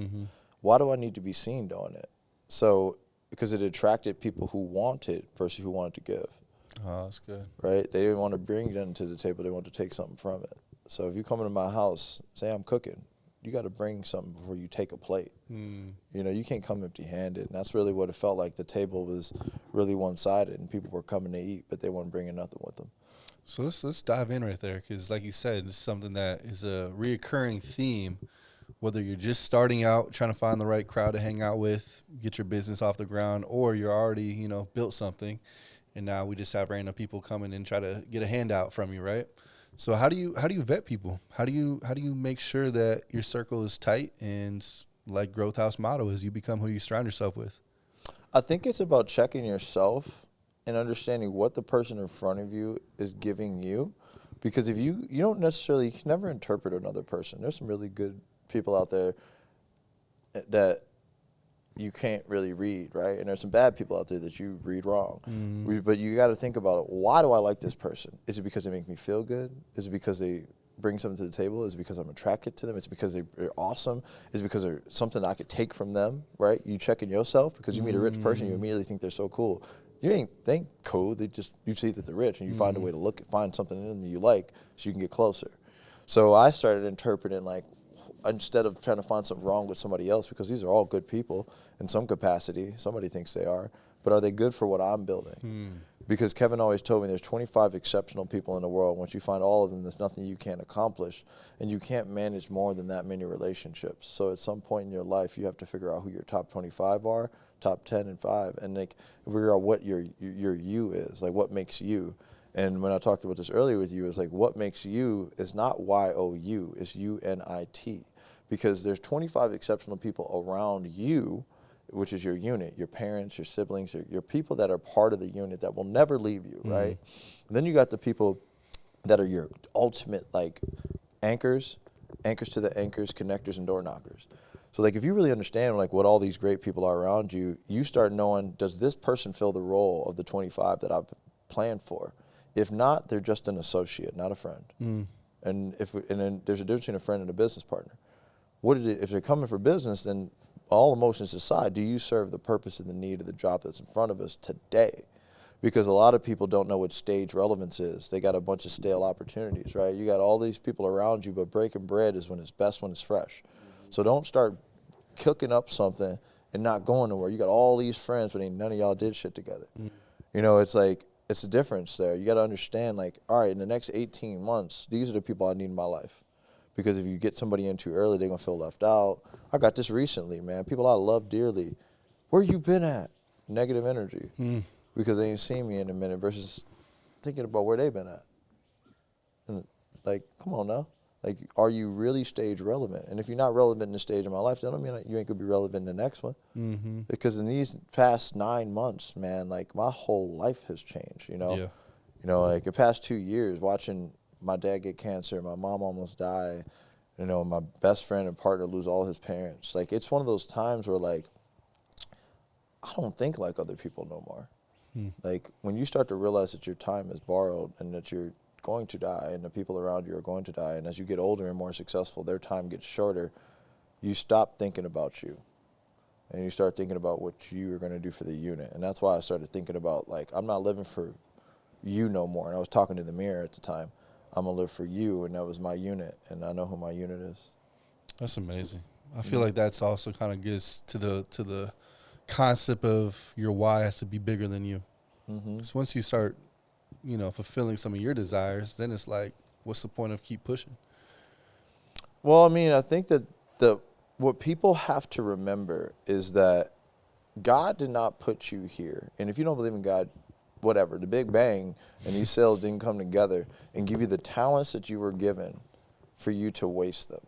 Why do I need to be seen doing it? So, because it attracted people who wanted versus who wanted to give. Oh, that's good. Right? They didn't want to bring it to the table. They wanted to take something from it. So if you come into my house, say I'm cooking, you got to bring something before you take a plate. You know, you can't come empty-handed. And that's really what it felt like. The table was really one-sided, and people were coming to eat, but they weren't bringing nothing with them. So let's dive in right there, because like you said, it's something that is a reoccurring theme. Whether you're just starting out, trying to find the right crowd to hang out with, get your business off the ground, or you're already, you know, built something, and now we just have random people coming and try to get a handout from you, right? So how do you vet people? How do you make sure that your circle is tight and, like Growth House motto is, you become who you surround yourself with? I think it's about checking yourself and understanding what the person in front of you is giving you. Because if you don't necessarily, you can never interpret another person. There's some really good people out there that you can't really read, right? And there's some bad people out there that you read wrong. But you got to think about it. Why do I like this person? Is it because they make me feel good? Is it because they bring something to the table? Is it because I'm attracted to them? Is it because they're awesome? Is it because they're something I could take from them, right? You checking yourself because you meet a rich person, you immediately think they're so cool. You ain't think cool. You see that they're rich, and you find a way to find something in them you like so you can get closer. So I started interpreting, like, instead of trying to find something wrong with somebody else, because these are all good people in some capacity, somebody thinks they are, but are they good for what I'm building? Because Kevin always told me there's 25 exceptional people in the world. Once you find all of them, there's nothing you can't accomplish, and you can't manage more than that many relationships. So at some point in your life, you have to figure out who your top 25 are, top 10 and 5, and like figure out what your you is, like what makes you. And when I talked about this earlier with you, it's like what makes you is not Y-O-U, it's U-N-I-T. Because there's 25 exceptional people around you, which is your unit, your parents, your siblings, your people that are part of the unit that will never leave you, right? And then you got the people that are your ultimate, like, anchors to the anchors, connectors, and door knockers. So, like, if you really understand, like, what all these great people are around you, you start knowing, does this person fill the role of the 25 that I've planned for? If not, they're just an associate, not a friend. And then there's a difference between a friend and a business partner. If they're coming for business, then all emotions aside, do you serve the purpose and the need of the job that's in front of us today? Because a lot of people don't know what stage relevance is. They got a bunch of stale opportunities, right? You got all these people around you, but breaking bread is when it's best, when it's fresh. So don't start cooking up something and not going nowhere. You got all these friends, but ain't none of y'all did shit together. You know, it's like, it's a difference there. You got to understand, like, all right, in the next 18 months, these are the people I need in my life. Because if you get somebody in too early, they're going to feel left out. I got this recently, man. People I love dearly. Where you been at? Negative energy. Because they ain't seen me in a minute versus thinking about where they been at. And, like, come on now. Like, are you really stage relevant? And if you're not relevant in the stage of my life, that don't mean you ain't going to be relevant in the next one. Because in these past 9 months, man, like, my whole life has changed, you know? You know, like, the past 2 years, watching my dad get cancer, my mom almost die, you know, my best friend and partner lose all his parents. Like, it's one of those times where, like, I don't think like other people no more. Like, when you start to realize that your time is borrowed and that you're going to die and the people around you are going to die, and as you get older and more successful, their time gets shorter, you stop thinking about you. And you start thinking about what you are going to do for the unit. And that's why I started thinking about, like, I'm not living for you no more. And I was talking to the mirror at the time. I'm going to live for you, and that was my unit, and I know who my unit is. That's amazing. I feel like that's also kind of gets to the concept of your why has to be bigger than you. So once you start, you know, fulfilling some of your desires, then it's like, what's the point of keep pushing? Well, I mean, I think that what people have to remember is that God did not put you here. And if you don't believe in God, whatever, the Big Bang and these cells didn't come together and give you the talents that you were given for you to waste them.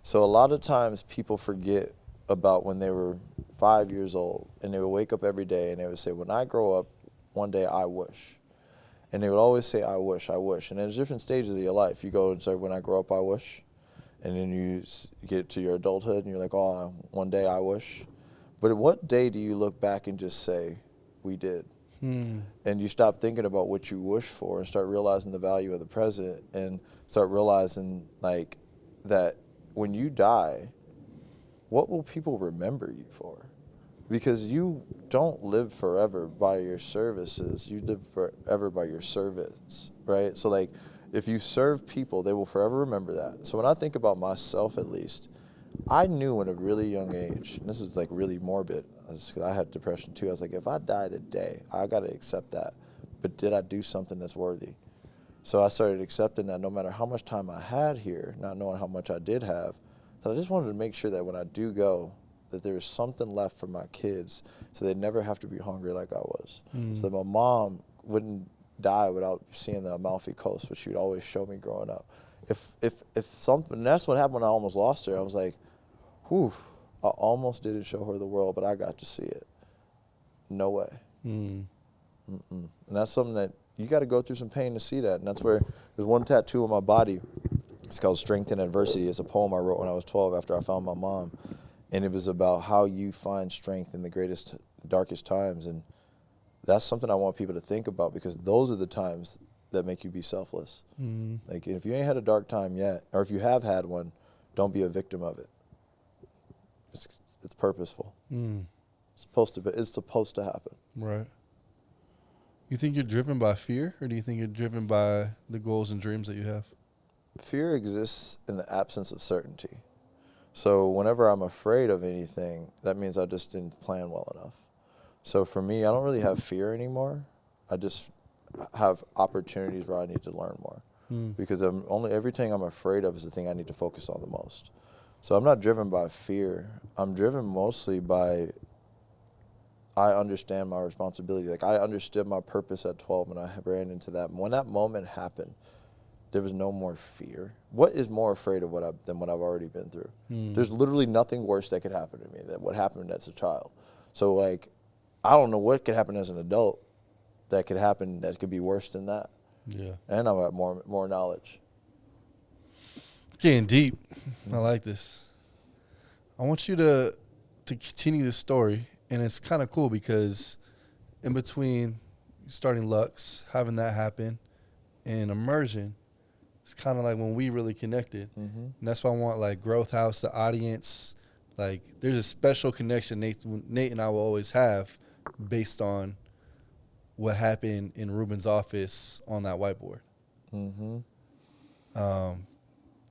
So a lot of times people forget about when they were 5 years old, and they would wake up every day and they would say, when I grow up, one day I wish. And they would always say, I wish, I wish. And there's different stages of your life. You go and say, when I grow up, I wish. And then you get to your adulthood and you're like, oh, one day I wish. But what day do you look back and just say, we did? And you stop thinking about what you wish for and start realizing the value of the present and start realizing like that when you die, what will people remember you for? Because you don't live forever by your services. You live forever by your service, right? So like if you serve people, they will forever remember that. So when I think about myself at least, I knew at a really young age, and this is like really morbid, because I had depression too. I was like, if I die today, I got to accept that. But did I do something that's worthy? So I started accepting that no matter how much time I had here, not knowing how much I did have, so I just wanted to make sure that when I do go, that there was something left for my kids so they'd never have to be hungry like I was. So that my mom wouldn't die without seeing the Amalfi Coast, which she would always show me growing up. If something, and that's what happened when I almost lost her. I was like, whew, I almost didn't show her the world, but I got to see it. No way. And that's something that you got to go through some pain to see that. And that's where there's one tattoo on my body. It's called Strength in Adversity. It's a poem I wrote when I was 12 after I found my mom. And it was about how you find strength in the greatest, darkest times. And that's something I want people to think about, because those are the times that make you be selfless. Like if you ain't had a dark time yet, or if you have had one, don't be a victim of it. It's purposeful. It's supposed to happen. Right. You think you're driven by fear, or do you think you're driven by the goals and dreams that you have? Fear exists in the absence of certainty. So whenever I'm afraid of anything, that means I just didn't plan well enough. So for me, I don't really have fear anymore. I just have opportunities where I need to learn more. Because everything I'm afraid of is the thing I need to focus on the most. So I'm not driven by fear. I'm driven mostly by, I understand my responsibility. Like I understood my purpose at 12 and I ran into that. When that moment happened, there was no more fear. What is more afraid of than what I've already been through? There's literally nothing worse that could happen to me than what happened as a child. So like, I don't know what could happen as an adult that could be worse than that. Yeah. And I've got more knowledge. Getting deep. I like this. I want you to continue this story, and it's kind of cool because in between starting Lux, having that happen, and immersion, it's kind of like when we really connected. And that's why I want like Growth House, the audience, like there's a special connection Nate and I will always have based on what happened in Ruben's office on that whiteboard.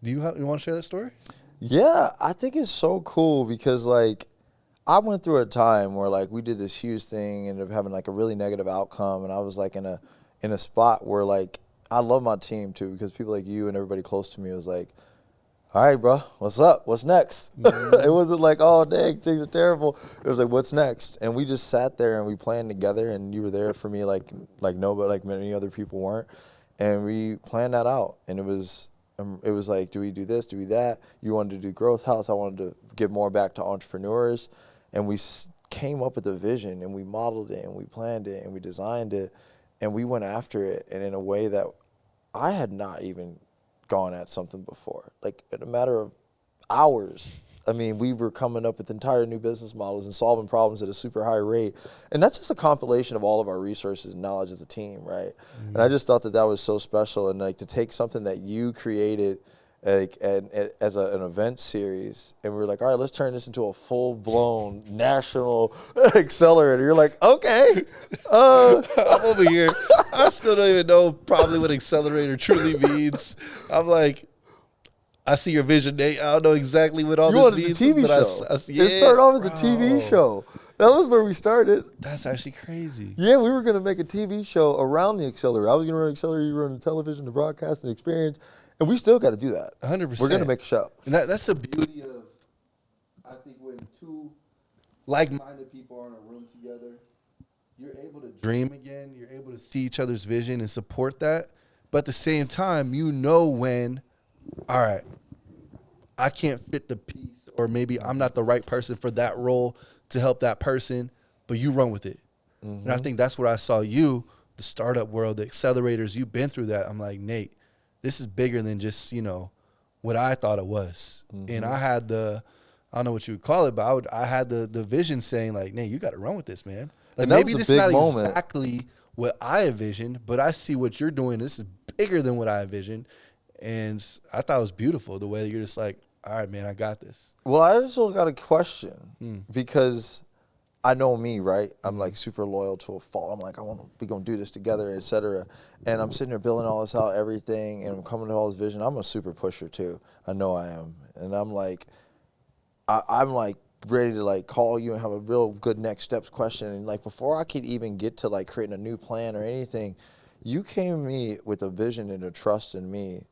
Do you want to share that story? Yeah, I think it's so cool because like I went through a time where like we did this huge thing and ended up having like a really negative outcome, and I was like in a spot where like I love my team too, because people like you and everybody close to me was like, all right, bro, what's up? What's next? It wasn't like, oh, dang, things are terrible. It was like, what's next? And we just sat there and we planned together, and you were there for me like nobody, like many other people weren't. And we planned that out. And it was like, do we do this? Do we that? You wanted to do Growth House. I wanted to give more back to entrepreneurs. And we came up with a vision, and we modeled it, and we planned it, and we designed it, and we went after it. And in a way that I had not even gone at something before. Like in a matter of hours, I mean, we were coming up with entire new business models and solving problems at a super high rate. And that's just a compilation of all of our resources and knowledge as a team, right? And I just thought that was so special. And like to take something that you created like as an event series, and we were like, all right, let's turn this into a full-blown national accelerator. You're like, okay. I'm over here. I still don't even know probably what accelerator truly means. I'm like, I see your vision, Nate. I don't know exactly what all this means. You wanted the TV show. It started off as a TV show. That was where we started. That's actually crazy. Yeah, we were going to make a TV show around the accelerator. I was going to run an accelerator, you were running the television, the broadcasting experience. And we still got to do that. 100%. We're going to make a show. And that's the beauty of, I think, when two like-minded people are in a room together, you're able to dream again. You're able to see each other's vision and support that. But at the same time, you know when, all right, I can't fit the piece, or maybe I'm not the right person for that role to help that person, but you run with it. And I think that's what I saw you, the startup world, the accelerators, you've been through that. I'm like, Nate, this is bigger than just, what I thought it was. And I had I don't know what you would call it, but I had the vision saying like, Nate, you got to run with this, man. Like, maybe this is not exactly what I envisioned, but I see what you're doing. This is bigger than what I envisioned. And I thought it was beautiful the way you're just like, all right, man, I got this. Well, I also got a question because I know me, right? I'm like super loyal to a fault. I'm like, we're going to do this together, et cetera. And I'm sitting there building all this out, everything, and I'm coming to all this vision. I'm a super pusher too. I know I am. And I'm like, I'm like ready to like call you and have a real good next steps question. And like before I could even get to like creating a new plan or anything, you came to me with a vision and a trust in me.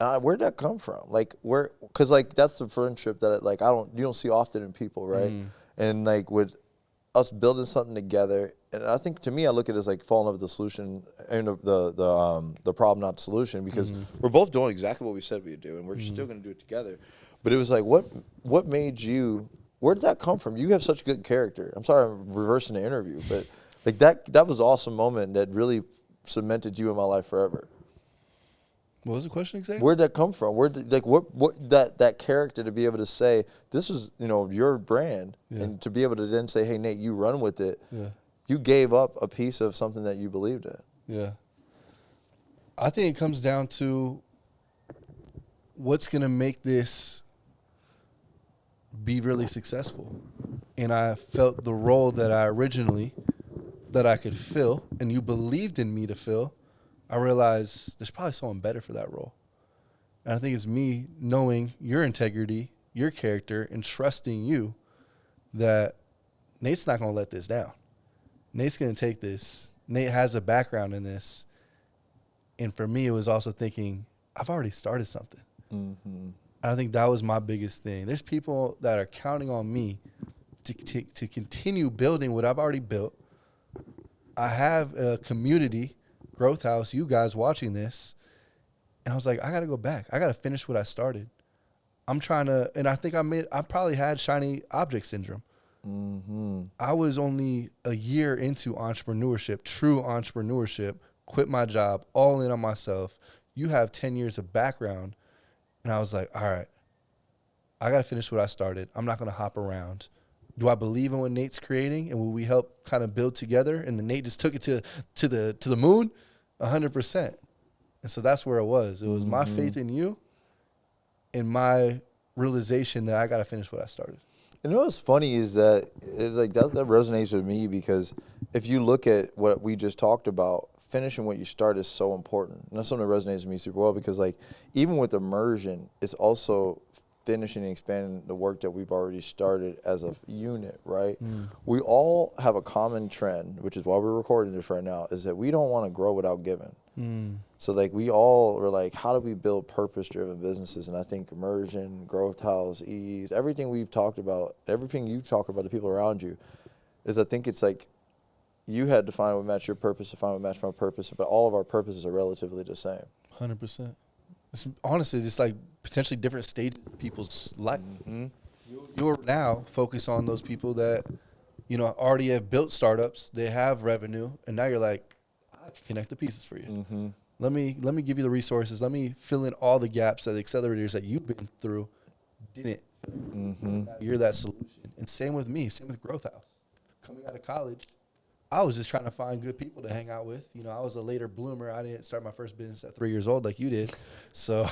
Where'd that come from? Like because like that's the friendship that like you don't see often in people, right? And like with us building something together, and I think to me I look at it as like falling in love with the solution and the problem, not the solution, because we're both doing exactly what we said we'd do, and we're still going to do it together. But it was like, what made you? Where did that come from? You have such good character. I'm sorry I'm reversing the interview, but like that was an awesome moment that really cemented you in my life forever. What was the question exactly? Where'd that come from? What that character to be able to say this is your brand, and to be able to then say, hey Nate, you run with it. Yeah. You gave up a piece of something that you believed in. Yeah. I think it comes down to what's gonna make this be really successful. And I felt the role that I could fill, and you believed in me to fill. I realized there's probably someone better for that role. And I think it's me knowing your integrity, your character, and trusting you that Nate's not going to let this down. Nate's going to take this. Nate has a background in this. And for me, it was also thinking, I've already started something. I think that was my biggest thing. There's people that are counting on me to continue building what I've already built. I have a community, TheGrowthHouse, you guys watching this, and I was like, I got to go back. I got to finish what I started. I'm trying to, and I think I probably had shiny object syndrome. I was only a year into entrepreneurship, true entrepreneurship, quit my job, all in on myself. You have 10 years of background, and I was like, all right, I got to finish what I started. I'm not going to hop around. Do I believe in what Nate's creating, and will we help kind of build together? And then Nate just took it to the moon, 100%. And so that's where it was. It was my faith in you and my realization that I got to finish what I started. You know what's funny is that that resonates with me, because if you look at what we just talked about, finishing what you start is so important. And that's something that resonates with me super well, because like even with immersion, it's also finishing and expanding the work that we've already started as a unit, right? We all have a common trend, which is why we're recording this right now, is that we don't want to grow without giving. So like we all are like, how do we build purpose-driven businesses? And I think immersion, TheGrowthHouse, ease, everything we've talked about, everything you talk about, the people around you, is I think it's like you had to find what matched your purpose, to find what matched my purpose, but all of our purposes are relatively the same. 100%. It's honestly just like potentially different stages of people's life. You're now focused on those people that, already have built startups, they have revenue, and now you're like, I can connect the pieces for you. Let me give you the resources. Let me fill in all the gaps that the accelerators that you've been through didn't. You're that solution. And same with me, same with TheGrowthHouse. Coming out of college, I was just trying to find good people to hang out with. I was a later bloomer. I didn't start my first business at 3 years old like you did. So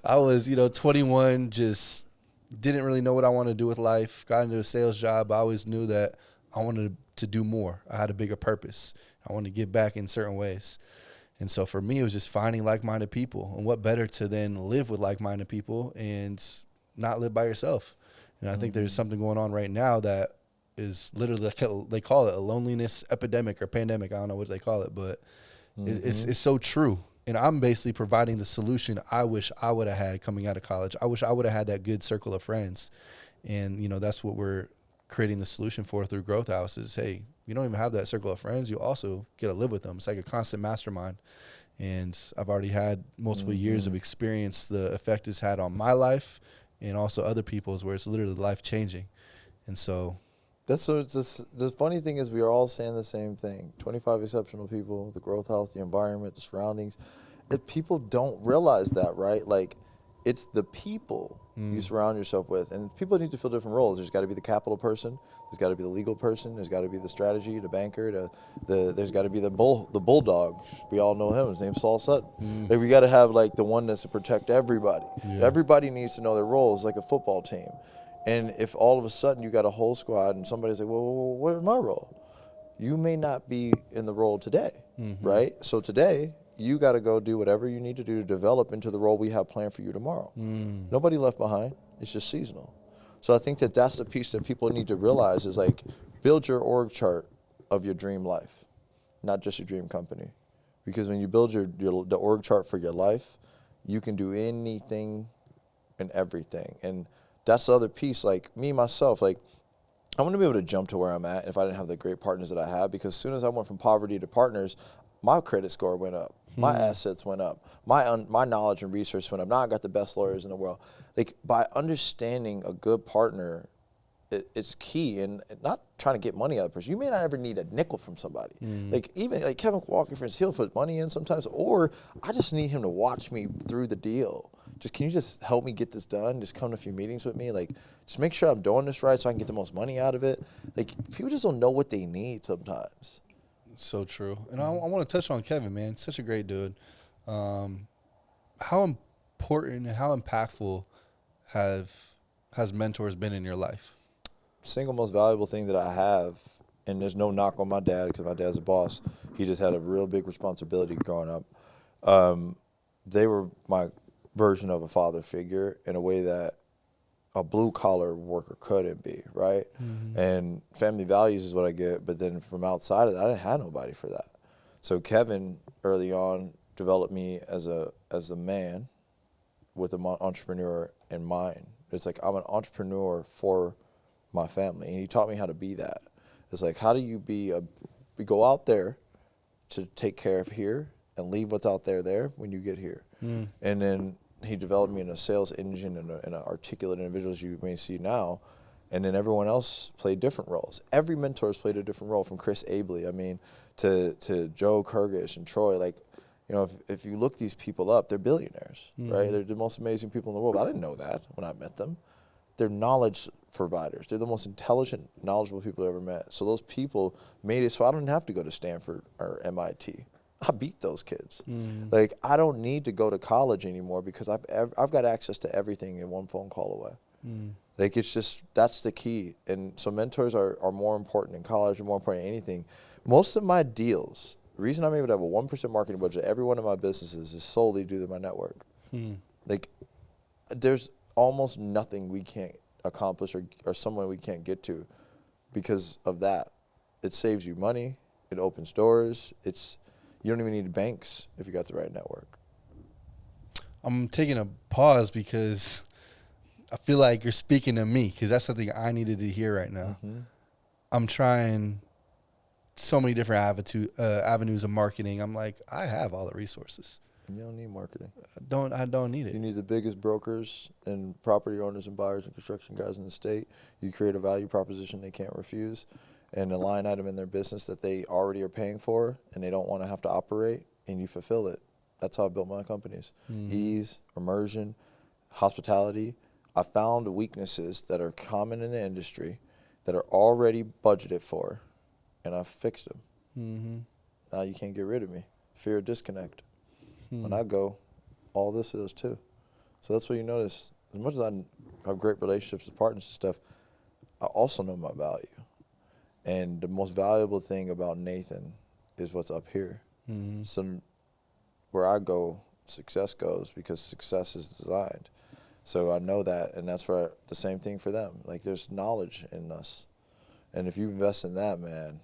I was, 21, just didn't really know what I wanted to do with life. Got into a sales job. I always knew that I wanted to do more. I had a bigger purpose. I wanted to give back in certain ways. And so for me, it was just finding like-minded people. And what better to then live with like-minded people and not live by yourself. And I think there's something going on right now that is literally, they call it a loneliness epidemic or pandemic. I don't know what they call it, but it's so true. And I'm basically providing the solution I wish I would have had coming out of college. I wish I would have had that good circle of friends. And, that's what we're creating the solution for through TheGrowthHouse is, hey, you don't even have that circle of friends. You also get to live with them. It's like a constant mastermind. And I've already had multiple years of experience, the effect it's had on my life and also other people's, where it's literally life-changing. And so the funny thing is we are all saying the same thing. 25 exceptional people, the growth house, the environment, the surroundings. People don't realize that, right? Like, it's the people you surround yourself with. And people need to fill different roles. There's got to be the capital person. There's got to be the legal person. There's got to be the strategy, the banker. There's got to be the bulldog. We all know him. His name's Saul Sutton. Like, we got to have, like, the one that's to protect everybody. Yeah. Everybody needs to know their roles, like a football team. And if all of a sudden you got a whole squad and somebody's like, well, where's my role? You may not be in the role today, right? So today, you got to go do whatever you need to do to develop into the role we have planned for you tomorrow. Nobody left behind. It's just seasonal. So I think that's the piece that people need to realize is, like, build your org chart of your dream life, not just your dream company. Because when you build the org chart for your life, you can do anything and everything. And that's the other piece. Like, me, myself, like, I want to be able to jump to where I'm at if I didn't have the great partners that I have, because as soon as I went from poverty to partners, my credit score went up. My assets went up. My knowledge and research went up. Now I got the best lawyers in the world. Like, by understanding a good partner, it's key, and not trying to get money out of the person. You may not ever need a nickel from somebody. Like, even like Kevin Walker, for instance, he'll put money in sometimes, or I just need him to watch me through the deal. Can you just help me get this done? Just come to a few meetings with me. Like, just make sure I'm doing this right so I can get the most money out of it. Like, people just don't know what they need sometimes. So true. And I want to touch on Kevin, man. Such a great dude. How important and how impactful has mentors been in your life? Single most valuable thing that I have, and there's no knock on my dad because my dad's a boss. He just had a real big responsibility growing up. They were my version of a father figure in a way that a blue-collar worker couldn't be, right? And family values is what I get, but then from outside of that, I didn't have nobody for that. So Kevin, early on, developed me as a man with an entrepreneur in mind. It's like, I'm an entrepreneur for my family, and he taught me how to be that. It's like, how do you we go out there to take care of here and leave what's out there when you get here. And then he developed me in a sales engine and an articulate individual, as you may see now. And then everyone else played different roles. Every mentor's played a different role, from Chris Abley, to Joe Kurgish and Troy. Like, you know, if you look these people up, they're billionaires, right? They're the most amazing people in the world. I didn't know that when I met them. They're knowledge providers. They're the most intelligent, knowledgeable people I ever met. So those people made it so I don't have to go to Stanford or MIT. I beat those kids. Like, I don't need to go to college anymore because I've got access to everything in one phone call away. Like, it's just, that's the key. And so mentors are more important in college, and more important than anything. Most of my deals, the reason I'm able to have a 1% marketing budget every one of my businesses is solely due to my network. Like, there's almost nothing we can't accomplish or someone we can't get to because of that. It saves you money. It opens doors. You don't even need banks if you got the right network. I'm taking a pause because I feel like you're speaking to me, because that's something I needed to hear right now. I'm trying so many different avenues of marketing. I'm like, I have all the resources. You don't need marketing. I don't need it. You need the biggest brokers and property owners and buyers and construction guys in the state. You create a value proposition they can't refuse, and a line item in their business that they already are paying for and they don't want to have to operate, and you fulfill it. That's how I built my companies. Ease, immersion, hospitality. I found weaknesses that are common in the industry that are already budgeted for, and I fixed them. Now you can't get rid of me. Fear of disconnect. When I go, all this is too. So that's what you notice. As much as I have great relationships with partners and stuff, I also know my value. And the most valuable thing about Nathan is what's up here. So where I go, success goes, because success is designed. So I know that, and that's for the same thing for them. Like, there's knowledge in us. And if you invest in that, man,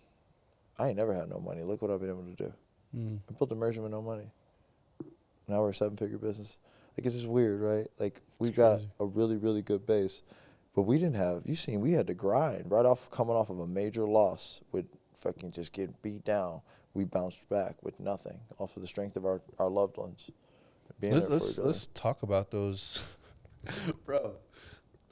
I ain't never had no money. Look what I've been able to do. I built immersion with no money. Now we're a 7-figure business. Like, it's just weird, right? Like, we got a really, really good base. But we didn't have, we had to grind right off, coming off of a major loss with fucking just getting beat down. we bounced back with nothing off of the strength of our loved ones. Being there for each other. Let's talk about those. Bro,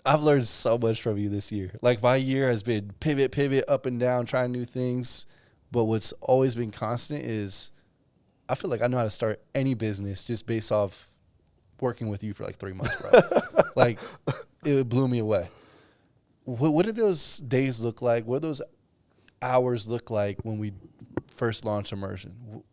I've learned so much from you this year. Like, my year has been pivot, up and down, trying new things. But what's always been constant is I feel like I know how to start any business just based off working with you for like 3 months, bro. Like, it blew me away. What did those days look like? What did those hours look like when we first launched Immersion?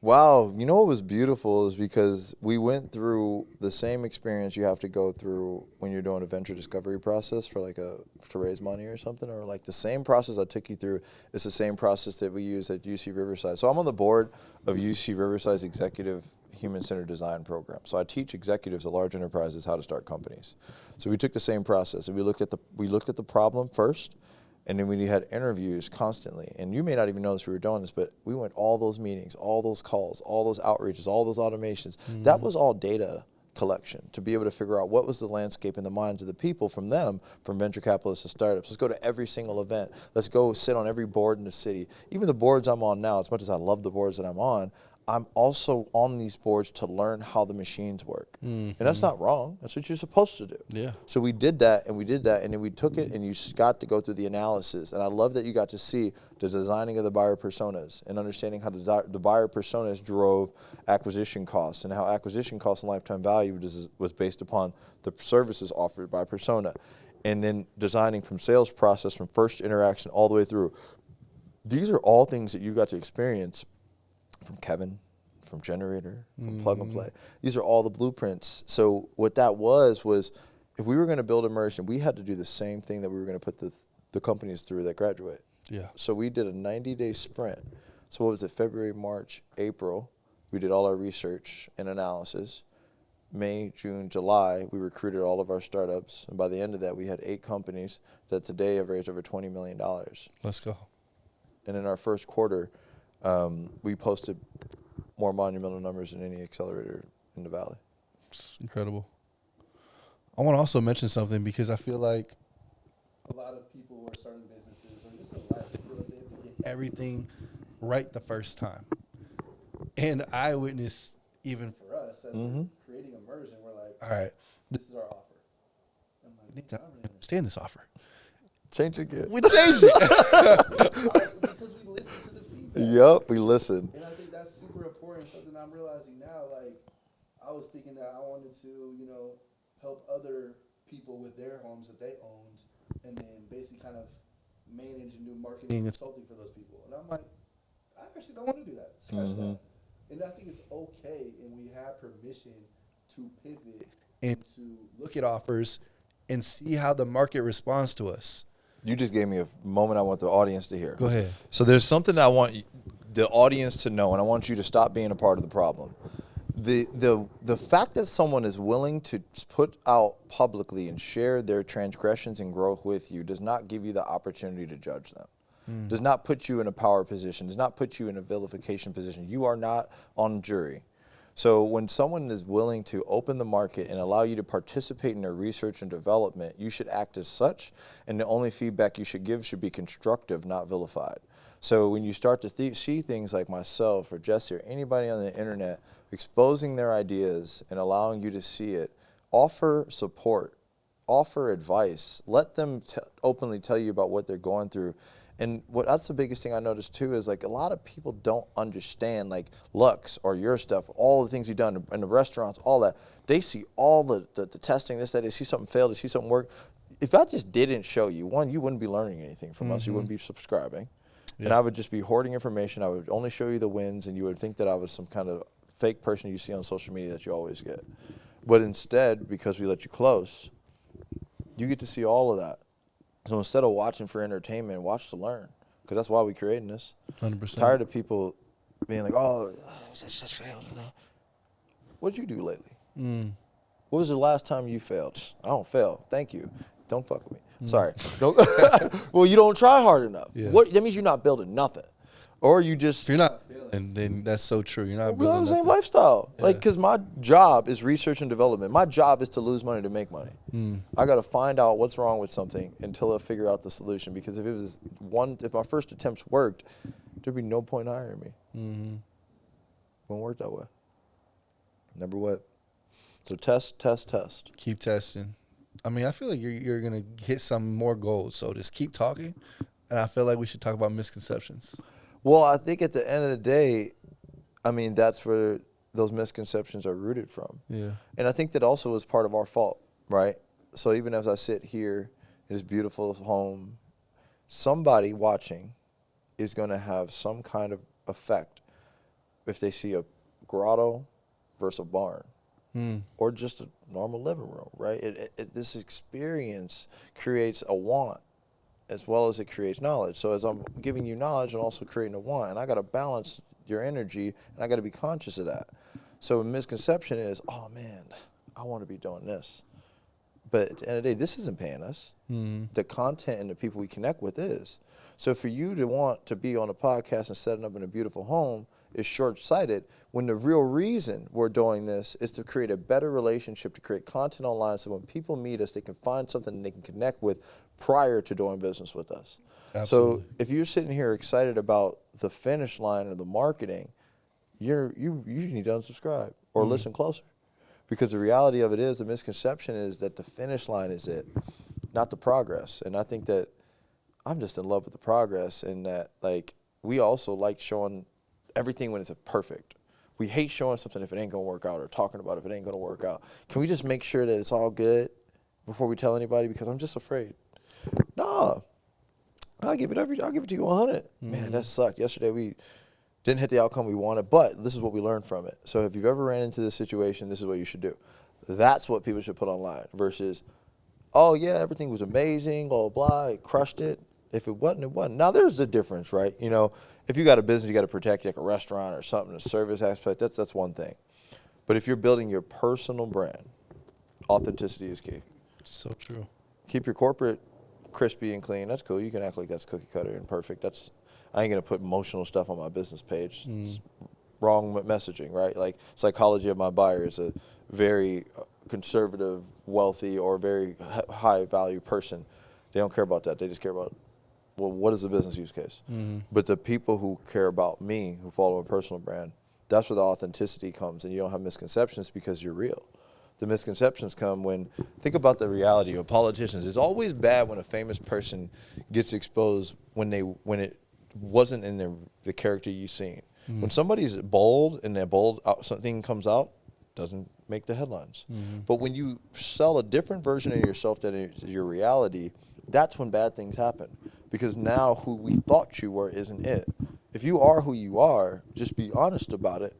Wow, you know what was beautiful is because we went through the same experience you have to go through when you're doing a venture discovery process for like to raise money or something, or like the same process I took you through is the same process that we use at UC Riverside. So I'm on the board of UC Riverside's Executive Human-Centered Design Program. So I teach executives at large enterprises how to start companies. So we took the same process and we looked at the problem first. And then we had interviews constantly. And you may not even notice we were doing this, but we went all those meetings, all those calls, all those outreaches, all those automations. Mm-hmm. That was all data collection to be able to figure out what was the landscape in the minds of the people from venture capitalists to startups. Let's go to every single event. Let's go sit on every board in the city. Even the boards I'm on now, as much as I love the boards that I'm on, I'm also on these boards to learn how the machines work. Mm-hmm. And that's not wrong. That's what you're supposed to do. Yeah. So we did that, and then we took it, and you got to go through the analysis. And I love that you got to see the designing of the buyer personas and understanding how the buyer personas drove acquisition costs and how acquisition costs and lifetime value was based upon the services offered by persona. And then designing from sales process, from first interaction all the way through. These are all things that you got to experience from Kevin, from Generator, from Plug and Play. These are all the blueprints. So what that was if we were going to build Immersion, we had to do the same thing that we were going to put the companies through that graduate. Yeah. So we did a 90-day sprint. So what was it, February, March, April? We did all our research and analysis. May, June, July, we recruited all of our startups. And by the end of that, we had 8 companies that today have raised over $20 million. Let's go. And in our first quarter, we posted more monumental numbers than any accelerator in the Valley. It's incredible. I want to also mention something because I feel like a lot of people who are starting businesses or just in life feel like they have to get everything right the first time. And I witnessed, even for us, as we're creating Immersion, we're like, all right, this is our offer. I'm like, Nathan, I don't really understand this offer. Change it again. We changed it. Because we listened to the feedback. Yep, we listened. And I think that's super important. Something I'm realizing now, like, I was thinking that I wanted to, help other people with their homes that they owned and then basically kind of manage and do marketing and consulting for those people. And I'm like, I actually don't want to do that. Scratch that. And I think it's okay, and we have permission to pivot and to look at offers and see how the market responds to us. You just gave me a moment I want the audience to hear. Go ahead. So there's something I want the audience to know, and I want you to stop being a part of the problem. The fact that someone is willing to put out publicly and share their transgressions and growth with you does not give you the opportunity to judge them. Does not put you in a power position, does not put you in a vilification position. You are not on jury. So when someone is willing to open the market and allow you to participate in their research and development, you should act as such, and the only feedback you should give should be constructive, not vilified. So when you start to see things like myself or Jesse or anybody on the internet exposing their ideas and allowing you to see it, offer support, offer advice, let them openly tell you about what they're going through. And that's the biggest thing I noticed too is like a lot of people don't understand like Lux or your stuff, all the things you've done in the restaurants, all that. They see all the testing, this, that, they see something fail, they see something work. If I just didn't show you, one, you wouldn't be learning anything from us, you wouldn't be subscribing. Yeah. And I would just be hoarding information. I would only show you the wins, and you would think that I was some kind of fake person you see on social media that you always get. But instead, because we let you close, you get to see all of that. So instead of watching for entertainment, watch to learn, because that's why we creating this. 100%. Tired of people being like, oh, such failed. What did you do lately? What was the last time you failed? I don't fail. Thank you. Don't fuck with me. Sorry. Well, you don't try hard enough. Yeah. That means you're not building nothing. Or you just... If you're not failing, then that's so true. You're not building the same lifestyle. Yeah. Like, because my job is research and development. My job is to lose money to make money. I got to find out what's wrong with something until I figure out the solution. Because if my first attempts worked, there'd be no point hiring me. Mm-hmm. Won't work that way. Never would. So test. Keep testing. I mean, I feel like you're gonna hit some more goals. So just keep talking, and I feel like we should talk about misconceptions. Well, I think at the end of the day, I mean, that's where those misconceptions are rooted from. Yeah. And I think that also is part of our fault, right? So even as I sit here in this beautiful home, somebody watching is going to have some kind of effect if they see a grotto versus a barn. Or just a normal living room, right? This experience creates a want as well as it creates knowledge. So as I'm giving you knowledge, I'm also creating a want. And I got to balance your energy, and I got to be conscious of that. So a misconception is, oh, man, I want to be doing this. But at the end of the day, this isn't paying us. The content and the people we connect with is. So for you to want to be on a podcast and setting up in a beautiful home is short-sighted, when the real reason we're doing this is to create a better relationship, to create content online, so when people meet us, they can find something they can connect with prior to doing business with us. Absolutely. So if you're sitting here excited about the finish line of the marketing, you need to unsubscribe or listen closer. Because the reality of it is, the misconception is that the finish line is it, not the progress. And I think that I'm just in love with the progress, and that, like, we also like showing everything when it's perfect. We hate showing something if it ain't gonna work out, or talking about if it ain't gonna work out. Can we just make sure that it's all good before we tell anybody? Because I'm just afraid. No, I'll give it to you 100. Man, that sucked. Yesterday we didn't hit the outcome we wanted, but this is what we learned from it. So if you've ever ran into this situation, this is what you should do. That's what people should put online versus, oh yeah, everything was amazing, blah, blah, blah, it crushed it. If it wasn't, it wasn't. Now there's a difference, right? You know, if you got a business, you got to protect, like a restaurant or something, a service aspect, that's one thing. But if you're building your personal brand, authenticity is key. So true. Keep your corporate crispy and clean. That's cool. You can act like that's cookie cutter and perfect. I ain't gonna put emotional stuff on my business page. It's wrong messaging, right? Like, psychology of my buyer is a very conservative, wealthy, or very high value person. They don't care about that. They just care about, well, what is the business use case? But the people who care about me, who follow a personal brand, that's where the authenticity comes, and you don't have misconceptions because you're real. The misconceptions come when, think about the reality of politicians. It's always bad when a famous person gets exposed when it wasn't in the character you've seen. When somebody's bold and they're bold, something comes out, doesn't make the headlines. But when you sell a different version of yourself than is your reality, that's when bad things happen. Because now who we thought you were isn't it. If you are who you are, just be honest about it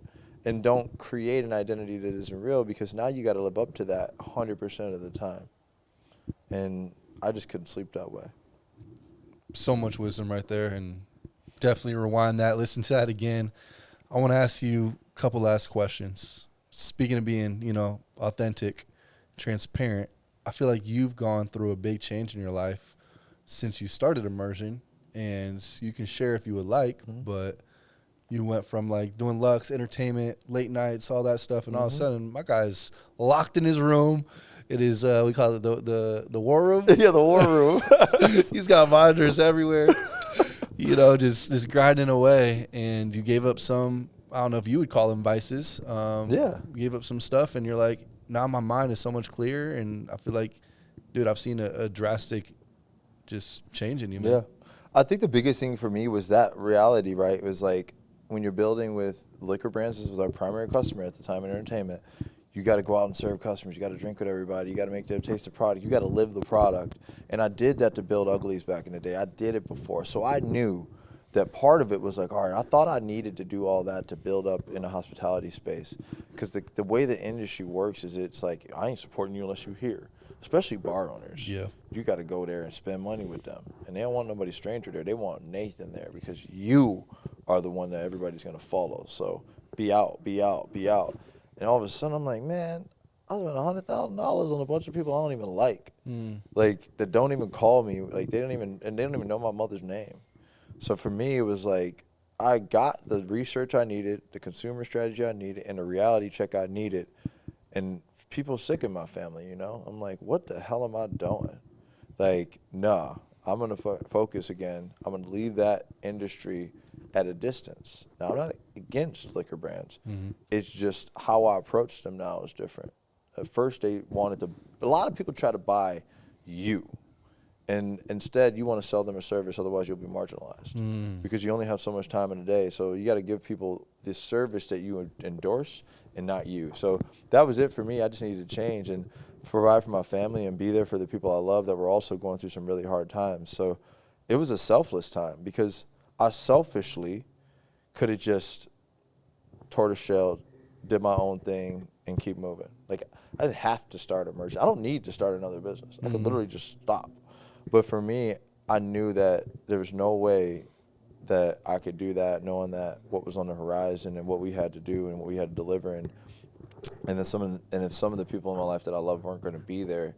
and don't create an identity that isn't real, because now you got to live up to that 100% of the time. And I just couldn't sleep that way. So much wisdom right there, and definitely rewind that, listen to that again. I want to ask you a couple last questions. Speaking of being, authentic, transparent, I feel like you've gone through a big change in your life since you started Immersion, and you can share if you would like, but you went from like doing Lux, entertainment, late nights, all that stuff, and all of a sudden my guy's locked in his room. It is, we call it the war room. Yeah, the war room. He's got monitors everywhere, just grinding away. And you gave up some, I don't know if you would call them vices. Yeah. You gave up some stuff, and you're like, now my mind is so much clearer, and I feel like, dude, I've seen a drastic just change in you, man. Yeah. I think the biggest thing for me was that reality, right? It was like, when you're building with liquor brands, this was our primary customer at the time in entertainment, you got to go out and serve customers. You got to drink with everybody. You got to make them taste the product. You got to live the product. And I did that to build Uglies back in the day. I did it before. So I knew that part of it was like, all right, I thought I needed to do all that to build up in a hospitality space. Because the way the industry works is it's like, I ain't supporting you unless you're here, especially bar owners. Yeah. You got to go there and spend money with them. And they don't want nobody stranger there. They want Nathan there because you are the one that everybody's going to follow. So be out, be out, be out. And all of a sudden I'm like, man, I spent $100,000 on a bunch of people I don't even like. Like, that don't even call me. Like, they don't even know my mother's name. So for me, it was like, I got the research I needed, the consumer strategy I needed, and the reality check I needed. And people sick in my family, I'm like, what the hell am I doing? Like, nah, I'm going to focus again. I'm going to leave that industry at a distance. Now, I'm not against liquor brands. Mm-hmm. It's just how I approach them now is different. At first, a lot of people try to buy you. And instead, you want to sell them a service, otherwise you'll be marginalized because you only have so much time in a day. So you got to give people this service that you endorse and not you. So that was it for me. I just needed to change and provide for my family and be there for the people I love that were also going through some really hard times. So it was a selfless time because I selfishly could have just tortoise-shelled, did my own thing, and keep moving. Like, I didn't have to start a merchant. I don't need to start another business. I could literally just stop. But for me, I knew that there was no way that I could do that, knowing that what was on the horizon and what we had to do and what we had to deliver, and if some of the people in my life that I love weren't going to be there,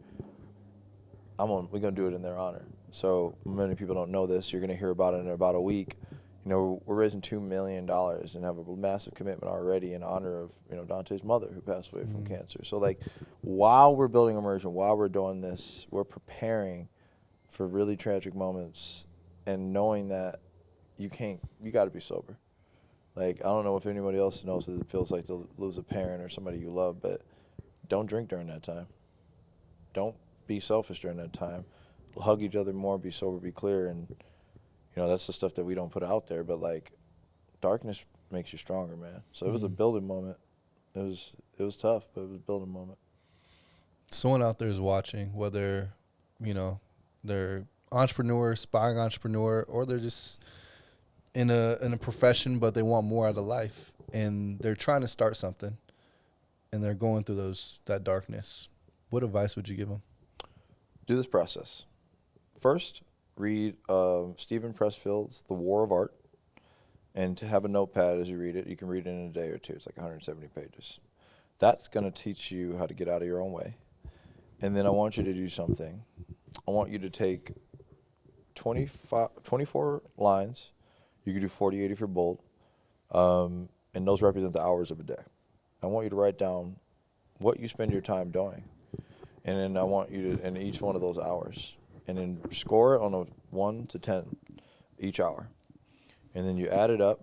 we're going to do it in their honor. So many people don't know this. You're going to hear about it in about a week. You know, we're raising $2 million and have a massive commitment already in honor of, Dante's mother who passed away from cancer. So, like, while we're building immersion, while we're doing this, we're preparing for really tragic moments and knowing that you got to be sober. Like, I don't know if anybody else knows that it feels like to lose a parent or somebody you love, but don't drink during that time. Don't be selfish during that time. Hug each other more, be sober, be clear, and, that's the stuff that we don't put out there, but, like, darkness makes you stronger, man. So it was a building moment. It was tough, but it was a building moment. Someone out there is watching, whether, they're entrepreneur, aspiring entrepreneur, or they're just in a profession, but they want more out of life, and they're trying to start something, and they're going through that darkness. What advice would you give them? Do this process. First, read Stephen Pressfield's The War of Art, and to have a notepad as you read it. You can read it in a day or two. It's like 170 pages. That's going to teach you how to get out of your own way. And then I want you to do something. I want you to take 24 lines. You can do 48 if you're bold. And those represent the hours of a day. I want you to write down what you spend your time doing. And then I want you to, in each one of those hours, and then score it on a 1 to 10 each hour. And then you add it up,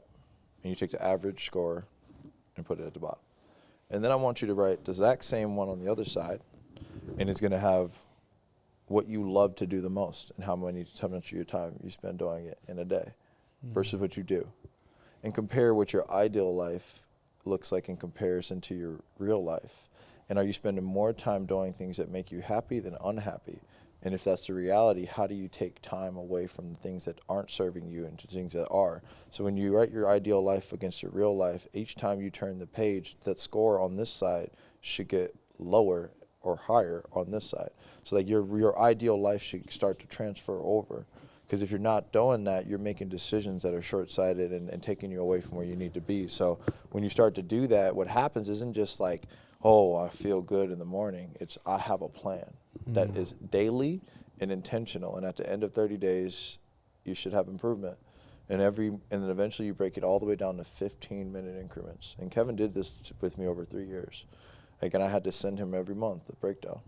and you take the average score and put it at the bottom. And then I want you to write the exact same one on the other side, and it's going to have what you love to do the most and how much of your time you spend doing it in a day versus what you do. And compare what your ideal life looks like in comparison to your real life. And are you spending more time doing things that make you happy than unhappy? And if that's the reality, how do you take time away from the things that aren't serving you into things that are? So when you write your ideal life against your real life, each time you turn the page, that score on this side should get lower or higher on this side. So like your ideal life should start to transfer over. Because if you're not doing that, you're making decisions that are short-sighted and taking you away from where you need to be. So when you start to do that, what happens isn't just like, oh, I feel good in the morning. It's I have a plan that is daily and intentional. And at the end of 30 days, you should have improvement. And then eventually you break it all the way down to 15-minute increments. And Kevin did this with me over 3 years. And I had to send him every month a breakdown.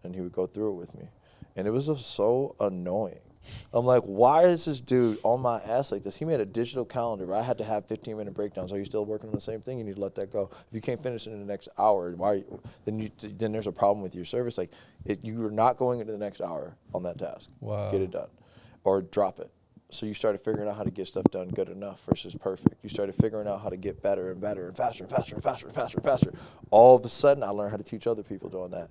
And he would go through it with me. And it was just so annoying. I'm like, why is this dude on my ass like this? He made a digital calendar where I had to have 15-minute breakdowns. Are you still working on the same thing? You need to let that go. If you can't finish it in the next hour, then there's a problem with your service. Like, you are not going into the next hour on that task. Wow. Get it done. Or drop it. So you started figuring out how to get stuff done good enough versus perfect. You started figuring out how to get better and better and faster and faster and faster and faster and faster. All of a sudden, I learned how to teach other people doing that.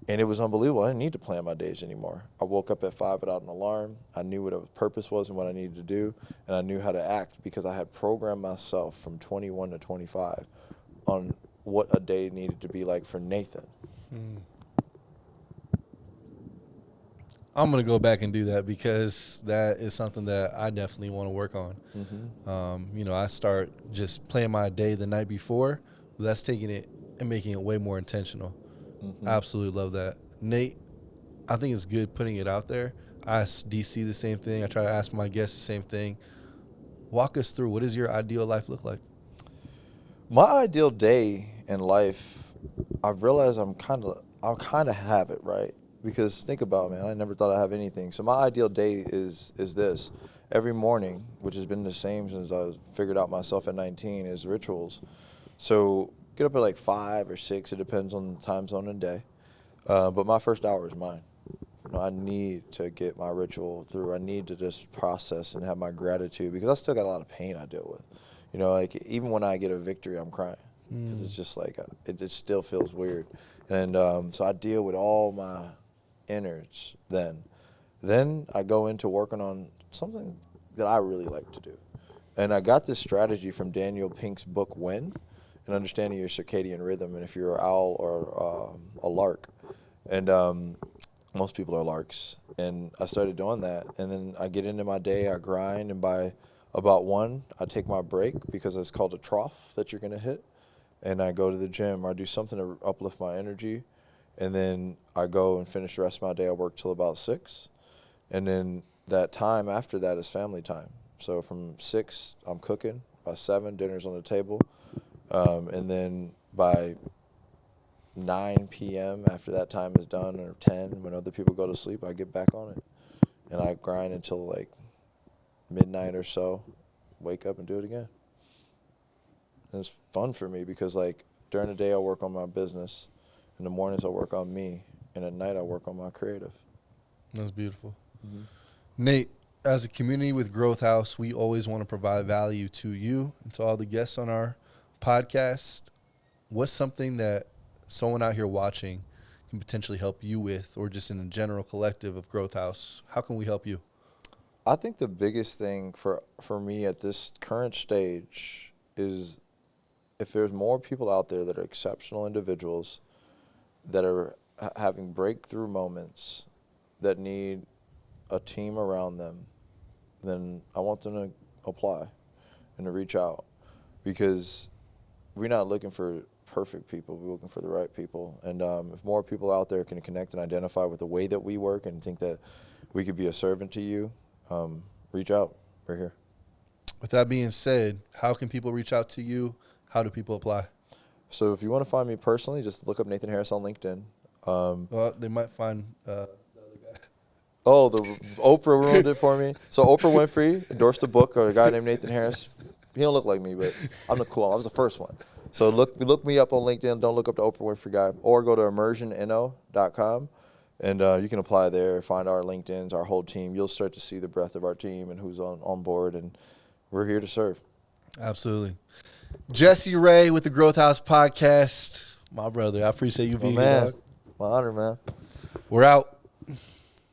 And it was unbelievable. I didn't need to plan my days anymore. I woke up at 5 without an alarm. I knew what a purpose was and what I needed to do, and I knew how to act because I had programmed myself from 21 to 25 on what a day needed to be like for Nathan. I'm going to go back and do that because that is something that I definitely want to work on. I start just planning my day the night before, but that's taking it and making it way more intentional. I absolutely love that. Nate, I think it's good putting it out there. I ask DC the same thing. I try to ask my guests the same thing. Walk us through, what does your ideal life look like? My ideal day in life, I've realized I kind of have it, right? Because think about it, man, I never thought I'd have anything. So my ideal day is this. every morning, which has been the same since I figured out myself at 19, is rituals. So get up at like 5 or 6. It depends on the time zone and day. But my first hour is mine. I need to get my ritual through. I need to just process and have my gratitude because I still got a lot of pain I deal with. Like even when I get a victory, I'm crying because it's just like it still feels weird. And so I deal with all my innards then. Then I go into working on something that I really like to do. And I got this strategy from Daniel Pink's book, When, and understanding your circadian rhythm, and if you're an owl or a lark. And most people are larks. And I started doing that. And then I get into my day, I grind, and by about 1, I take my break because it's called a trough that you're going to hit. And I go to the gym or I do something to uplift my energy. And then I go and finish the rest of my day. I work till about 6. And then that time after that is family time. So from 6, I'm cooking. By 7, dinner's on the table. And then by 9 p.m., after that time is done, or 10, when other people go to sleep, I get back on it. And I grind until like midnight or so, wake up and do it again. And it's fun for me because like during the day I work on my business, in the mornings I work on me, and at night I work on my creative. That's beautiful. Mm-hmm. Nate, as a community with Growth House, we always want to provide value to you and to all the guests on our podcast. What's something that someone out here watching can potentially help you with, or just in the general collective of Growth House? How can we help you? I think the biggest thing for me at this current stage is if there's more people out there that are exceptional individuals that are having breakthrough moments that need a team around them, then I want them to apply and to reach out, because we're not looking for perfect people. We're looking for the right people. And if more people out there can connect and identify with the way that we work and think that we could be a servant to you, reach out. We're here. With that being said, how can people reach out to you? How do people apply? So if you want to find me personally, just look up Nathan Harris on LinkedIn. Well, they might find the other guy. Oh, the Oprah ruined it for me. So Oprah Winfrey endorsed a book of a guy named Nathan Harris. He don't look like me, but I'm the cool. I was the first one. So look me up on LinkedIn. Don't look up the Oprah Winfrey guy. Or go to immersionno.com, and you can apply there, find our LinkedIns, our whole team. You'll start to see the breadth of our team and who's on board, and we're here to serve. Absolutely. TheJesseRay with the Growth House podcast. My brother, I appreciate you being here. My honor, man. We're out.